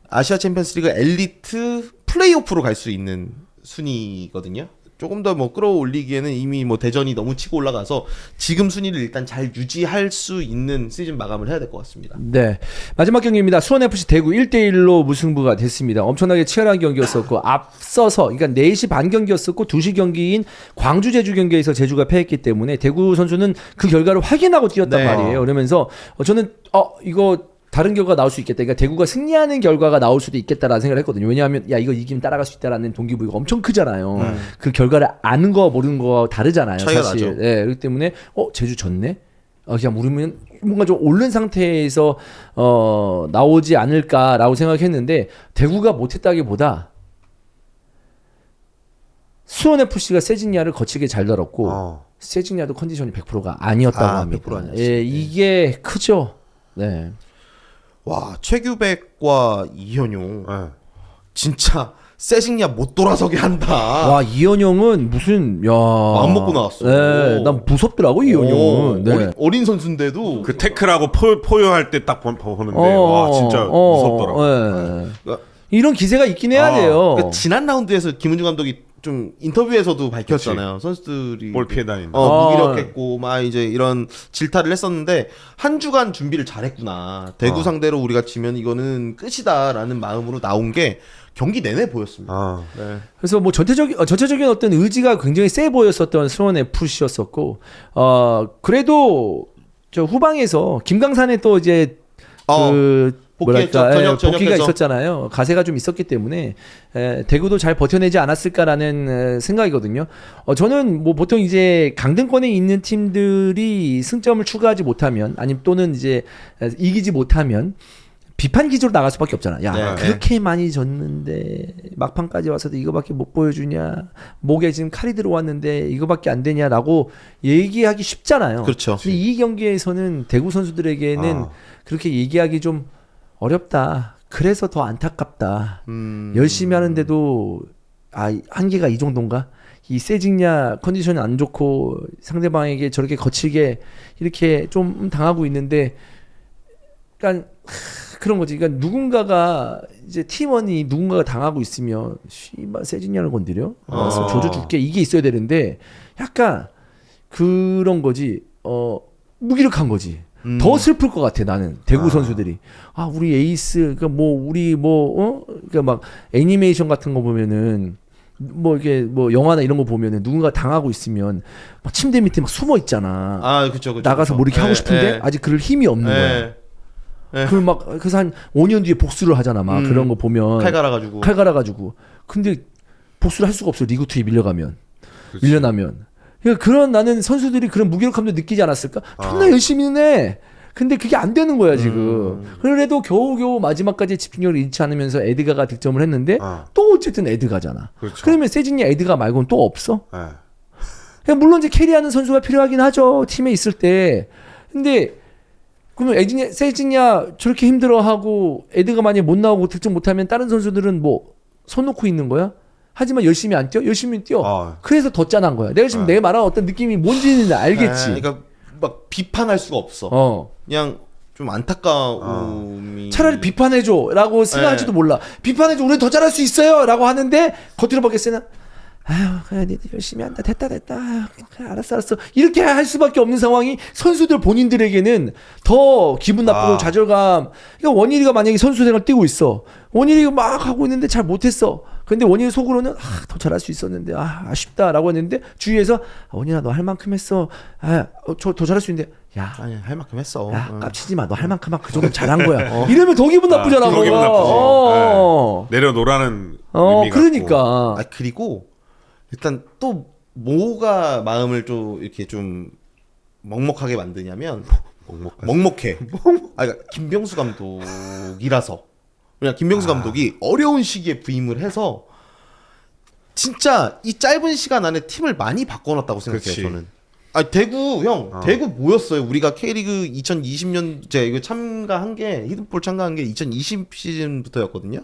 아시아 챔피언스리그 엘리트 플레이오프로 갈 수 있는 순위거든요. 조금 더 뭐 끌어올리기에는 이미 뭐 대전이 너무 치고 올라가서 지금 순위를 일단 잘 유지할 수 있는 시즌 마감을 해야 될 것 같습니다. 네. 마지막 경기입니다. 수원FC 대구 1대1로 무승부가 됐습니다. 엄청나게 치열한 경기였었고 앞서서 그러니까 4시 반 경기였었고 2시 경기인 광주 제주 경기에서 제주가 패했기 때문에 대구 선수는 그 결과를 확인하고 뛰었단 네. 말이에요. 그러면서 저는 이거 다른 결과가 나올 수 있겠다. 그러니까 대구가 승리하는 결과가 나올 수도 있겠다라는 생각을 했거든요. 왜냐하면 이거 이기면 따라갈 수 있다라는 동기부여가 엄청 크잖아요. 그 결과를 아는 거 모르는 거 다르잖아요. 차이가 사실. 나죠. 네, 그렇기 때문에 제주 졌네. 그냥 우리는 뭔가 좀 오른 상태에서 나오지 않을까라고 생각했는데 대구가 못했다기보다 수원FC가 세징야를 거치게 잘 다뤘고 세징야도 컨디션이 100%가 아니었다고 합니다. 100% 아니었어요. 예, 이게 크죠. 네. 와, 최규백과 이현용 네. 진짜 세징야 못 돌아서게 한다. 와, 이현용은 무슨 마음 먹고 나왔어. 네, 난 무섭더라고 이현용은. 네. 어린 선수인데도 그 태클하고 포효할 때 딱 보는데 와 진짜 무섭더라고. 네. 그러니까 이런 기세가 있긴 해야 돼요. 그러니까 지난 라운드에서 김은중 감독이 좀 인터뷰에서도 밝혔잖아요. 선수들이 볼 피해 다닌다. 무기력했고 막 이제 이런 질타를 했었는데 한 주간 준비를 잘했구나. 대구 상대로 우리가 지면 이거는 끝이다라는 마음으로 나온 게 경기 내내 보였습니다. 네. 그래서 뭐 전체적인 어떤 의지가 굉장히 세 보였었던 수원 FC였었고 그래도 저 후방에서 김강산의 또 이제 복귀했죠. 뭐랄까 복귀가 전역해서. 있었잖아요. 가세가 좀 있었기 때문에 대구도 잘 버텨내지 않았을까라는 생각이거든요. 저는 뭐 보통 이제 강등권에 있는 팀들이 승점을 추가하지 못하면 아니면 또는 이제 이기지 못하면 비판 기조로 나갈 수밖에 없잖아. 야, 네. 그렇게 많이 졌는데 막판까지 와서도 이거밖에 못 보여주냐? 목에 지금 칼이 들어왔는데 이거밖에 안 되냐라고 얘기하기 쉽잖아요. 그렇죠. 근데 이 경기에서는 대구 선수들에게는 그렇게 얘기하기 좀 어렵다. 그래서 더 안타깝다. 열심히 하는데도 한계가 이 정도인가? 이 세징야 컨디션이 안 좋고 상대방에게 저렇게 거칠게 이렇게 좀 당하고 있는데 그러니까 그런 거지. 그러니까 누군가가 이제 팀원이 누군가가 당하고 있으면 씨발 세징야를 건드려? 조져줄게 이게 있어야 되는데 약간 그런 거지. 무기력한 거지. 더 슬플 것 같아 나는 대구 선수들이. 우리 에이스 그러니까 그러니까 막 애니메이션 같은 거 보면은 뭐 이게 뭐 영화나 이런 거 보면은 누군가 당하고 있으면 막 침대 밑에 막 숨어 있잖아. 그쵸. 나가서 뭐 이렇게 하고 싶은데 아직 그럴 힘이 없는 거야. 그럼 막 그래서 한 5년 뒤에 복수를 하잖아. 막 그런 거 보면 칼 갈아가지고. 근데 복수를 할 수가 없어. 리그 2에 밀려나면. 그러니까 나는 선수들이 그런 무기력함도 느끼지 않았을까? 존나 열심히는 해. 근데 그게 안 되는 거야 지금. 그래도 겨우겨우 마지막까지 집중력을 잃지 않으면서 에드가가 득점을 했는데 또 어쨌든 에드가잖아. 그렇죠. 그러면 세징야 에드가 말고는 또 없어? 네. 그냥 물론 이제 캐리하는 선수가 필요하긴 하죠. 팀에 있을 때. 근데 그러면 세징야 저렇게 힘들어하고 에드가 만약에 못 나오고 득점 못하면 다른 선수들은 뭐 손 놓고 있는 거야? 하지만 열심히 안 뛰어? 열심히 뛰어. 그래서 더 짠한 거야. 내가 지금 내 말한 어떤 느낌이 뭔지는 알겠지. 그러니까 막 비판할 수가 없어. 그냥 좀 안타까움이. 차라리 비판해줘라고 생각할지도 몰라. 비판해줘, 우리 더 잘할 수 있어요라고 하는데 겉으로 보겠으면 아유 그냥 니들 열심히 한다 됐다 아유, 그래 알았어 이렇게 할 수밖에 없는 상황이 선수들 본인들에게는 더 기분 나쁘고 좌절감. 그러니까 원일이가 만약에 선수 생활 뛰고 있어. 원일이가 막 하고 있는데 잘 못했어. 근데 원일이 속으로는 더 잘할 수 있었는데 아쉽다라고 했는데 주위에서 원일아 너 할 만큼 했어. 저 더 잘할 수 있는데 야 아니 할 만큼 했어. 깝치지 마. 너 할 만큼 그 정도 잘한 거야. 이러면 더 기분 나쁘잖아. 더 기분 나쁘지. 내려놓으라는 의미가 그러니까. 그리고 일단 또 뭐가 마음을 좀 이렇게 좀 먹먹하게 만드냐면 먹먹해. 그러니까 김병수 감독이라서. 그냥 김병수 감독이 어려운 시기에 부임을 해서 진짜 이 짧은 시간 안에 팀을 많이 바꿔놨다고 생각해요. 그치. 저는. 대구 뭐였어요? 우리가 K리그 2020년 제가 이거 참가한 게 히든볼 참가한 게 2020 시즌부터였거든요.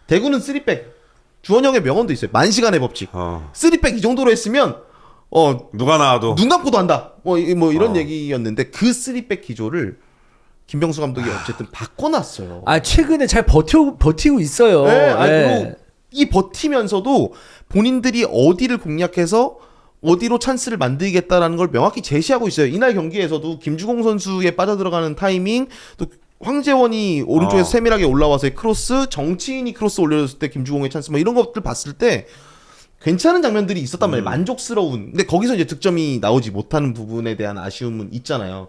대구는 3백. 주원영의 명언도 있어요. 만시간의 법칙. 3백 이 정도로 했으면 누가 나와도 눈 감고도 한다. 뭐 이런 얘기였는데 그 3백 기조를 김병수 감독이 어쨌든 바꿔놨어요. 최근에 잘 버티고 있어요. 그리고 이 버티면서도 본인들이 어디를 공략해서 어디로 찬스를 만들겠다라는 걸 명확히 제시하고 있어요. 이날 경기에서도 김주공 선수에 빠져들어가는 타이밍, 또 황재원이 오른쪽에서 세밀하게 올라와서의 크로스, 정치인이 크로스 올려줬을 때 김주공의 찬스, 뭐 이런 것들 봤을 때 괜찮은 장면들이 있었단 말이에요. 만족스러운. 근데 거기서 이제 득점이 나오지 못하는 부분에 대한 아쉬움은 있잖아요.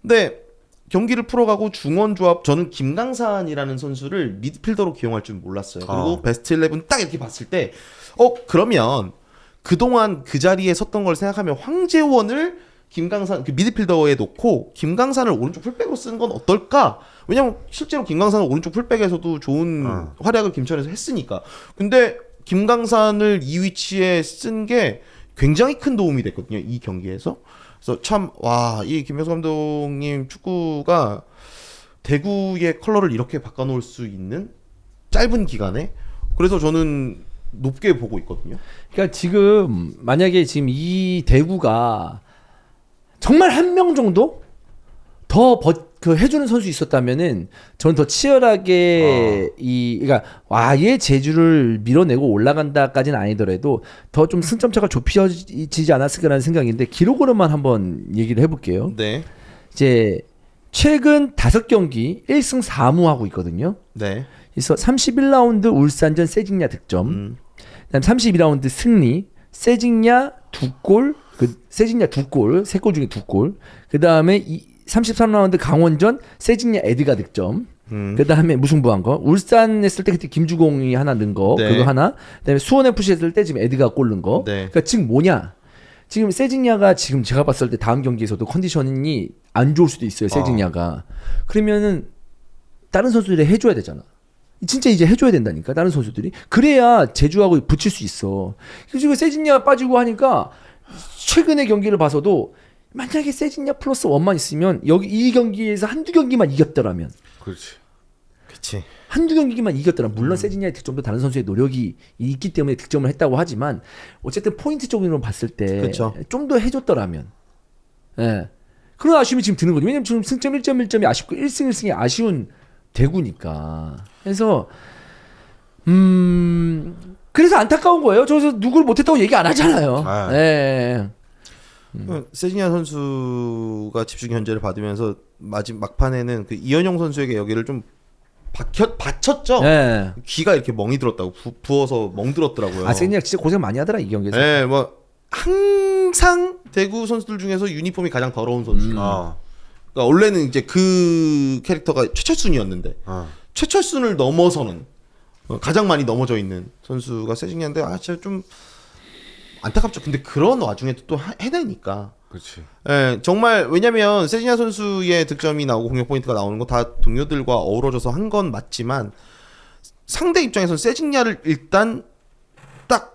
근데 경기를 풀어가고 중원 조합, 저는 김강산이라는 선수를 미드필더로 기용할 줄 몰랐어요. 그리고 베스트 11 딱 이렇게 봤을 때 그러면 그동안 그 자리에 섰던 걸 생각하면 황재원을 김강산 그 미드필더에 놓고 김강산을 오른쪽 풀백으로 쓰는 건 어떨까? 왜냐면 실제로 김강산은 오른쪽 풀백에서도 좋은 활약을 김천에서 했으니까. 근데 김강산을 이 위치에 쓴 게 굉장히 큰 도움이 됐거든요. 이 경기에서. 그래서 참 이 김병수 감독님 축구가 대구의 컬러를 이렇게 바꿔놓을 수 있는 짧은 기간에, 그래서 저는 높게 보고 있거든요. 그러니까 지금 만약에 지금 이 대구가 정말 한 명 정도 더 해주는 선수 있었다면은 저는 더 치열하게 그러니까 얘 제주를 밀어내고 올라간다까지는 아니더라도 더 좀 승점차가 좁혀지지 않았을까라는 생각인데 기록으로만 한번 얘기를 해볼게요. 네. 이제 최근 5경기 1승 4무하고 있거든요. 네. 그래서 31라운드 울산전 세징야 득점, 그다음 32라운드 승리, 세징야 2골, 세징야 2골, 3골 중에 2골. 그다음에 33라운드 강원전 세징야 에드가 득점. 그다음에 무승부한 거. 울산 했을 때 그때 김주공이 하나 넣은 거. 네. 그거 하나. 그다음에 수원 FC 했을 때 지금 에드가 골 넣은 거. 네. 그러니까 지금 뭐냐? 지금 세징야가 지금 제가 봤을 때 다음 경기에서도 컨디션이 안 좋을 수도 있어요. 세징야가. 그러면은 다른 선수들이 해줘야 되잖아. 진짜 이제 해줘야 된다니까 다른 선수들이. 그래야 제주하고 붙일 수 있어. 지금 세징야 빠지고 하니까 최근의 경기를 봐서도 만약에 세징야 플러스 1만 있으면 여기 이 경기에서 한두 경기만 이겼더라면, 그렇지. 한두 경기만 이겼더라면, 물론 세징야의 득점도 다른 선수의 노력이 있기 때문에 득점을 했다고 하지만 어쨌든 포인트적으로 봤을 때 좀 더 해줬더라면, 그런 아쉬움이 지금 드는 거죠. 왜냐면 지금 승점 1.1점이 아쉽고 1승 1승이 아쉬운 대구니까. 그래서 그래서 안타까운 거예요. 저기서 누굴 못했다고 얘기 안 하잖아요. 세징야 선수가 집중 견제를 받으면서 막판에는 그 이현용 선수에게 여기를 좀 받쳤죠. 귀가 이렇게 멍이 들었다고 부어서 멍들었더라고요. 세징야 진짜 고생 많이 하더라 이 경기에서. 뭐 항상 대구 선수들 중에서 유니폼이 가장 더러운 선수. 그러니까 원래는 이제 그 캐릭터가 최철순이었는데 최철순을 넘어서는 가장 많이 넘어져 있는 선수가 세징야인데 진짜 좀 안타깝죠. 근데 그런 와중에 또 해내니까. 그렇지. 정말 왜냐면 세징야 선수의 득점이 나오고 공격 포인트가 나오는 거 다 동료들과 어우러져서 한 건 맞지만 상대 입장에서는 세징야를 일단 딱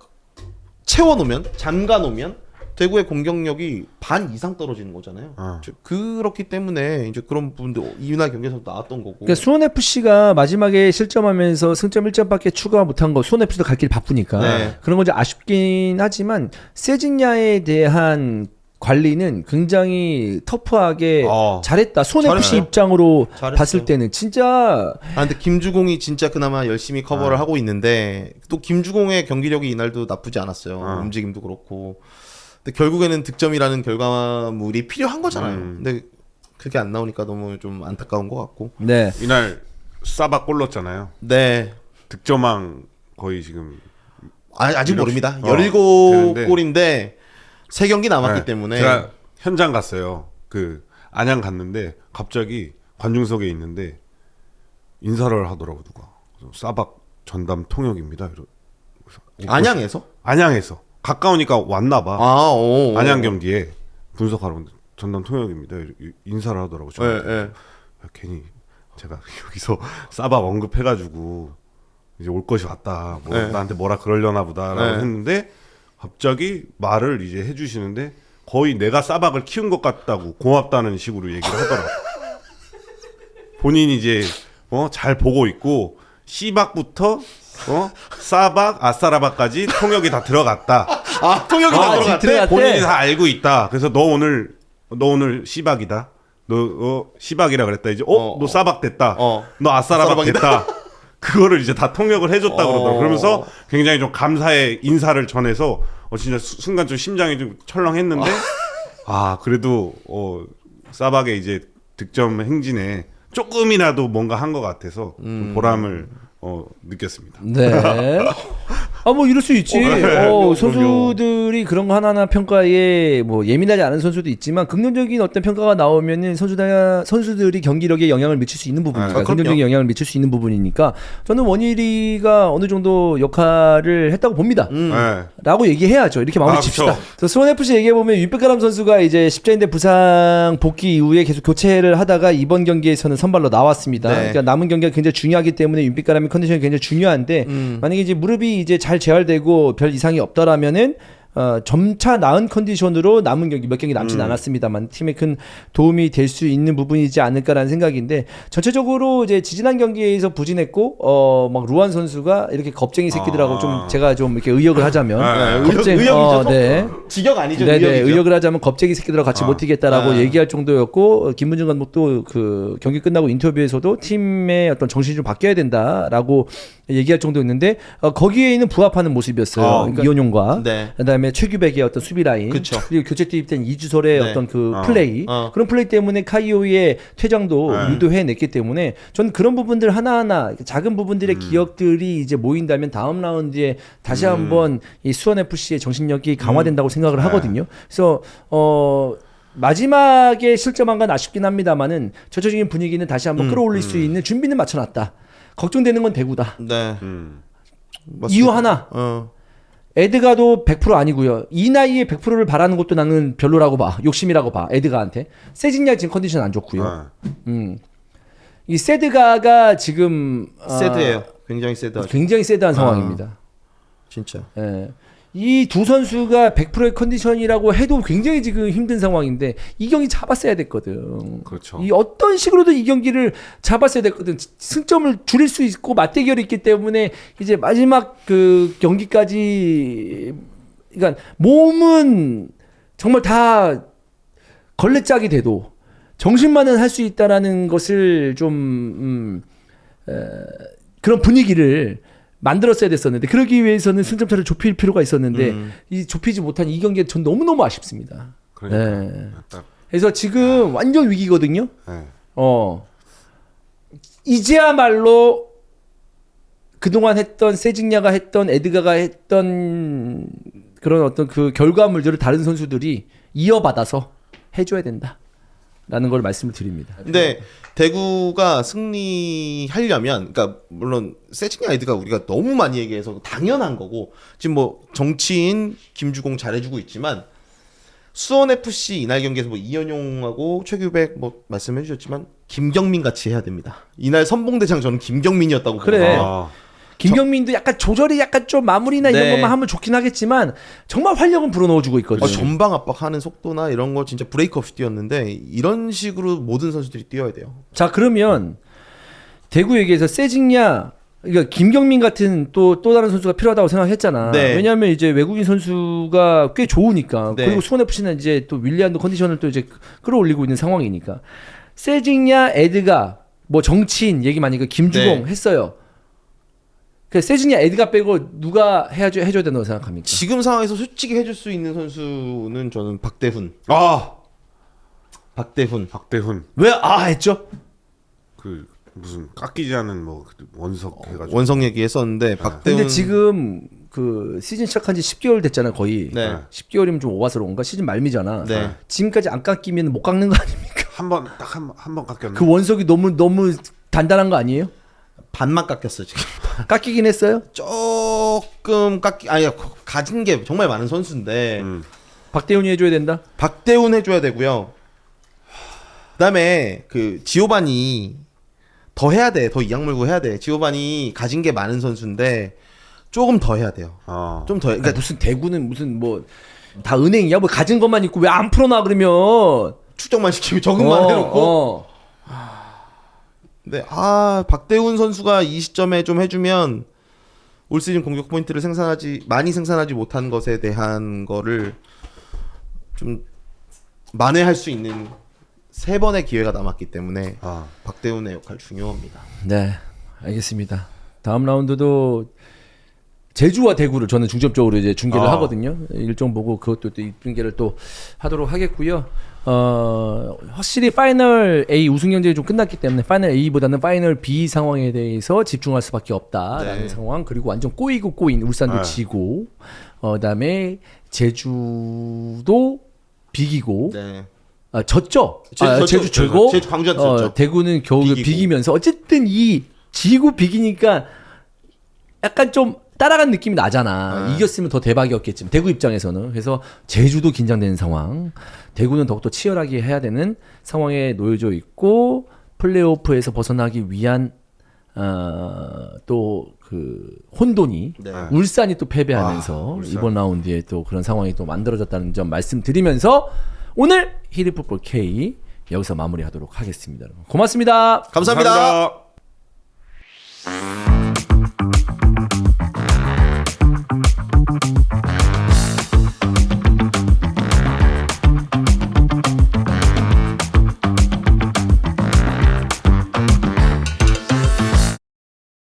채워놓으면 잠가놓으면 대구의 공격력이 반 이상 떨어지는 거잖아요. 그렇기 때문에 이제 그런 부분도 이날 경기에서 나왔던 거고. 그러니까 수원 FC가 마지막에 실점하면서 승점 1점밖에 추가 못한 거 수원 FC도 갈 길이 바쁘니까 네. 그런 건 좀 아쉽긴 하지만 세징야에 대한 관리는 굉장히 터프하게 잘했다. 수원 FC 잘했어요. 입장으로 잘했어요. 봤을 때는 진짜 근데 김주공이 진짜 그나마 열심히 커버를 하고 있는데 또 김주공의 경기력이 이날도 나쁘지 않았어요. 움직임도 그렇고. 근데 결국에는 득점이라는 결과물이 필요한 거잖아요. 근데 그게 안 나오니까 너무 좀 안타까운 것 같고. 네. 이날 사바 골 넣었잖아요. 네. 득점왕 거의 지금 아직 이렇게- 모릅니다. 어, 17골인데 3경기 남았기 네. 때문에. 제가 현장 갔어요. 그 안양 갔는데 갑자기 관중석에 있는데 인사를 하더라고 누가. 그래서 사박 전담 통역입니다. 안양에서? 안양에서 가까우니까 왔나 봐. 오. 안양 경기에 분석하러 온데 전담 통역입니다. 인사를 하더라고. 저한테. 네, 네. 야, 괜히 제가 여기서 사박 언급해가지고 이제 올 것이 왔다. 뭐 네. 나한테 뭐라 그러려나 보다라고 네. 했는데 갑자기 말을 이제 해주시는데 거의 내가 사박을 키운 것 같다고 고맙다는 식으로 얘기를 하더라고. 본인이 이제 잘 보고 있고 C박부터 사박, 아싸라박까지 통역이 다 들어갔다. 통역이 다 들어갔대? 들어갔대? 본인이 다 알고 있다. 그래서 너 오늘 C박이다. 너 C박이라 그랬다. 이제 너 사박 됐다. 너 아싸라박 됐다. 그거를 이제 다 통역을 해줬다 그러더라고. 그러면서 굉장히 좀 감사의 인사를 전해서 진짜 순간 좀 심장이 좀 철렁했는데 그래도 사박의 이제 득점 행진에 조금이라도 뭔가 한 것 같아서 좀 보람을 느꼈습니다. 네. 뭐 이럴 수 있지. 선수들이 그런 거 하나하나 평가에 뭐 예민하지 않은 선수도 있지만 긍정적인 어떤 평가가 나오면은 선수들이 경기력에 영향을 미칠 수 있는 부분이니까 긍정적인 영향을 미칠 수 있는 부분이니까 저는 원일이가 어느 정도 역할을 했다고 봅니다. 네. 라고 얘기해야죠. 이렇게 마무리 칩시다. 그래서 수원 FC 얘기해 보면 윤백가람 선수가 이제 십자인대 부상 복귀 이후에 계속 교체를 하다가 이번 경기에서는 선발로 나왔습니다. 네. 그러니까 남은 경기가 굉장히 중요하기 때문에 윤백가람의 컨디션이 굉장히 중요한데 만약에 이제 무릎이 이제 잘 재활되고 별 이상이 없더라면은 점차 나은 컨디션으로 남은 경기 몇 경기 남진 않았습니다만 팀에 큰 도움이 될 수 있는 부분이지 않을까라는 생각인데 전체적으로 이제 지지난 경기에서 부진했고 막 루안 선수가 이렇게 겁쟁이 새끼들하고 좀 제가 좀 이렇게 의역을 하자면 의역이죠. 네. 직역 아니죠. 네네, 의역이죠. 의역을 하자면 겁쟁이 새끼들하고 같이 못 뛰겠다라고 얘기할 정도였고 김문정 감독도 그 경기 끝나고 인터뷰에서도 팀의 어떤 정신이 좀 바뀌어야 된다라고 얘기할 정도였는데 거기에 있는 부합하는 모습이었어요. 그러니까 이원용과 네. 그다음에 최규백의 어떤 수비 라인 그쵸. 그리고 교체 투입된 이주솔의 네. 어떤 그 플레이 그런 플레이 때문에 카이오의 퇴장도 유도해냈기 때문에 저는 그런 부분들 하나하나 작은 부분들의 기억들이 이제 모인다면 다음 라운드에 다시 한번 이 수원 FC의 정신력이 강화된다고 생각을 하거든요. 그래서 마지막에 실점한 건 아쉽긴 합니다만은 전체적인 분위기는 다시 한번 끌어올릴 수 있는 준비는 맞춰놨다. 걱정되는 건 대구다. 네. 이유 하나. 에드가도 100% 아니고요. 이 나이에 100%를 바라는 것도 나는 별로라고 봐. 욕심이라고 봐. 에드가한테. 세징야 지금 컨디션 안 좋고요. 이 세드가가 지금 새드예요. 굉장히 새드하죠. 굉장히 세드한 상황입니다. 진짜. 예. 이 두 선수가 100%의 컨디션이라고 해도 굉장히 지금 힘든 상황인데 이 경기 잡았어야 됐거든. 그렇죠. 이 어떤 식으로든 이 경기를 잡았어야 됐거든. 승점을 줄일 수 있고 맞대결이 있기 때문에 이제 마지막 그 경기까지 그러니까 몸은 정말 다 걸레짝이 돼도 정신만은 할 수 있다라는 것을 좀 그런 분위기를 만들었어야 됐었는데 그러기 위해서는 승점차를 좁힐 필요가 있었는데 이 좁히지 못한 이 경기에 전 너무너무 아쉽습니다. 그러니까 네. 그래서 지금 완전 위기거든요. 네. 이제야말로 그동안 했던 세징야가 했던 에드가가 했던 그런 어떤 그 결과물들을 다른 선수들이 이어받아서 해줘야 된다라는 걸 말씀을 드립니다. 근데 대구가 승리하려면, 그러니까 물론 세징야 아이드가 우리가 너무 많이 얘기해서 당연한 거고 지금 뭐 정치인 김주공 잘해주고 있지만 수원 FC 이날 경기에서 뭐 이현용하고 최규백 뭐 말씀해주셨지만 김경민 같이 해야 됩니다. 이날 선봉대장 저는 김경민이었다고 그래. 보거든요. 김경민도 약간 조절이 약간 좀 마무리나 이런 네. 것만 하면 좋긴 하겠지만 정말 활력은 불어넣어주고 있거든요. 전방 압박하는 속도나 이런 거 진짜 브레이크 없이 뛰었는데 이런 식으로 모든 선수들이 뛰어야 돼요. 자 그러면 대구 얘기해서 세징야 그러니까 김경민 같은 또 다른 선수가 필요하다고 생각했잖아. 네. 왜냐하면 이제 외국인 선수가 꽤 좋으니까 네. 그리고 수원 FC는 이제 또 윌리안도 컨디션을 또 이제 끌어올리고 있는 상황이니까 세징야, 에드가 뭐 정치인 얘기 많이 김주공 네. 했어요. 그 세징야, 에드가 빼고 누가 해줘야 된다고 생각합니까? 지금 상황에서 솔직히 해줄 수 있는 선수는 저는 박대훈. 박대훈 왜 했죠? 그 무슨 깎이지 않은 뭐 원석 해가지고 원성 얘기했었는데 박대훈. 근데 지금 그 시즌 시작한 지 10개월 됐잖아요, 거의. 네. 10개월이면 좀 오바스러운가? 시즌 말미잖아. 네. 지금까지 안 깎이면 못 깎는 거 아닙니까? 한 번 깎였나? 그 원석이 너무 단단한 거 아니에요? 반만 깎였어 지금. 깎이긴 했어요? 조금 가진 게 정말 많은 선수인데 박대훈이 해줘야 된다? 박대훈 해줘야 되고요. 그다음에 그 지오바니 더 해야 돼. 더 이악 물고 해야 돼. 지오바니 가진 게 많은 선수인데 조금 더 해야 돼요. 좀 더. 그러니까 무슨 대구는 무슨 뭐 다 은행이야? 뭐 가진 것만 있고 왜 안 풀어놔 그러면? 축적만 시키고 적응만 해놓고. 어. 근데 박대훈 선수가 이 시점에 좀 해주면 올 시즌 공격 포인트를 많이 생산하지 못한 것에 대한 거를 좀 만회할 수 있는 3번의 기회가 남았기 때문에 박대훈의 역할 중요합니다. 네, 알겠습니다. 다음 라운드도 제주와 대구를 저는 중점적으로 이제 중계를 하거든요. 일정 보고 그것도 또 중계를 또 하도록 하겠고요. 확실히 파이널 A 우승 경쟁이 좀 끝났기 때문에 파이널 A보다는 파이널 B 상황에 대해서 집중할 수밖에 없다라는 네. 상황. 그리고 완전 꼬인 울산도 지고, 그다음에 제주도 비기고. 네. 졌죠. 제주 지고 제주 광주한테 졌죠. 대구는 겨우 비기고. 비기면서 어쨌든 이 지고 비기니까 약간 좀 따라간 느낌이 나잖아. 이겼으면 더 대박이었겠지만 대구 입장에서는. 그래서 제주도 긴장되는 상황. 대구는 더욱더 치열하게 해야 되는 상황에 놓여져 있고 플레이오프에서 벗어나기 위한 또 그 혼돈이 네. 울산이 또 패배하면서 울산. 이번 라운드에 또 그런 상황이 또 만들어졌다는 점 말씀드리면서 오늘 히리풋볼 K 여기서 마무리하도록 하겠습니다. 고맙습니다. 감사합니다.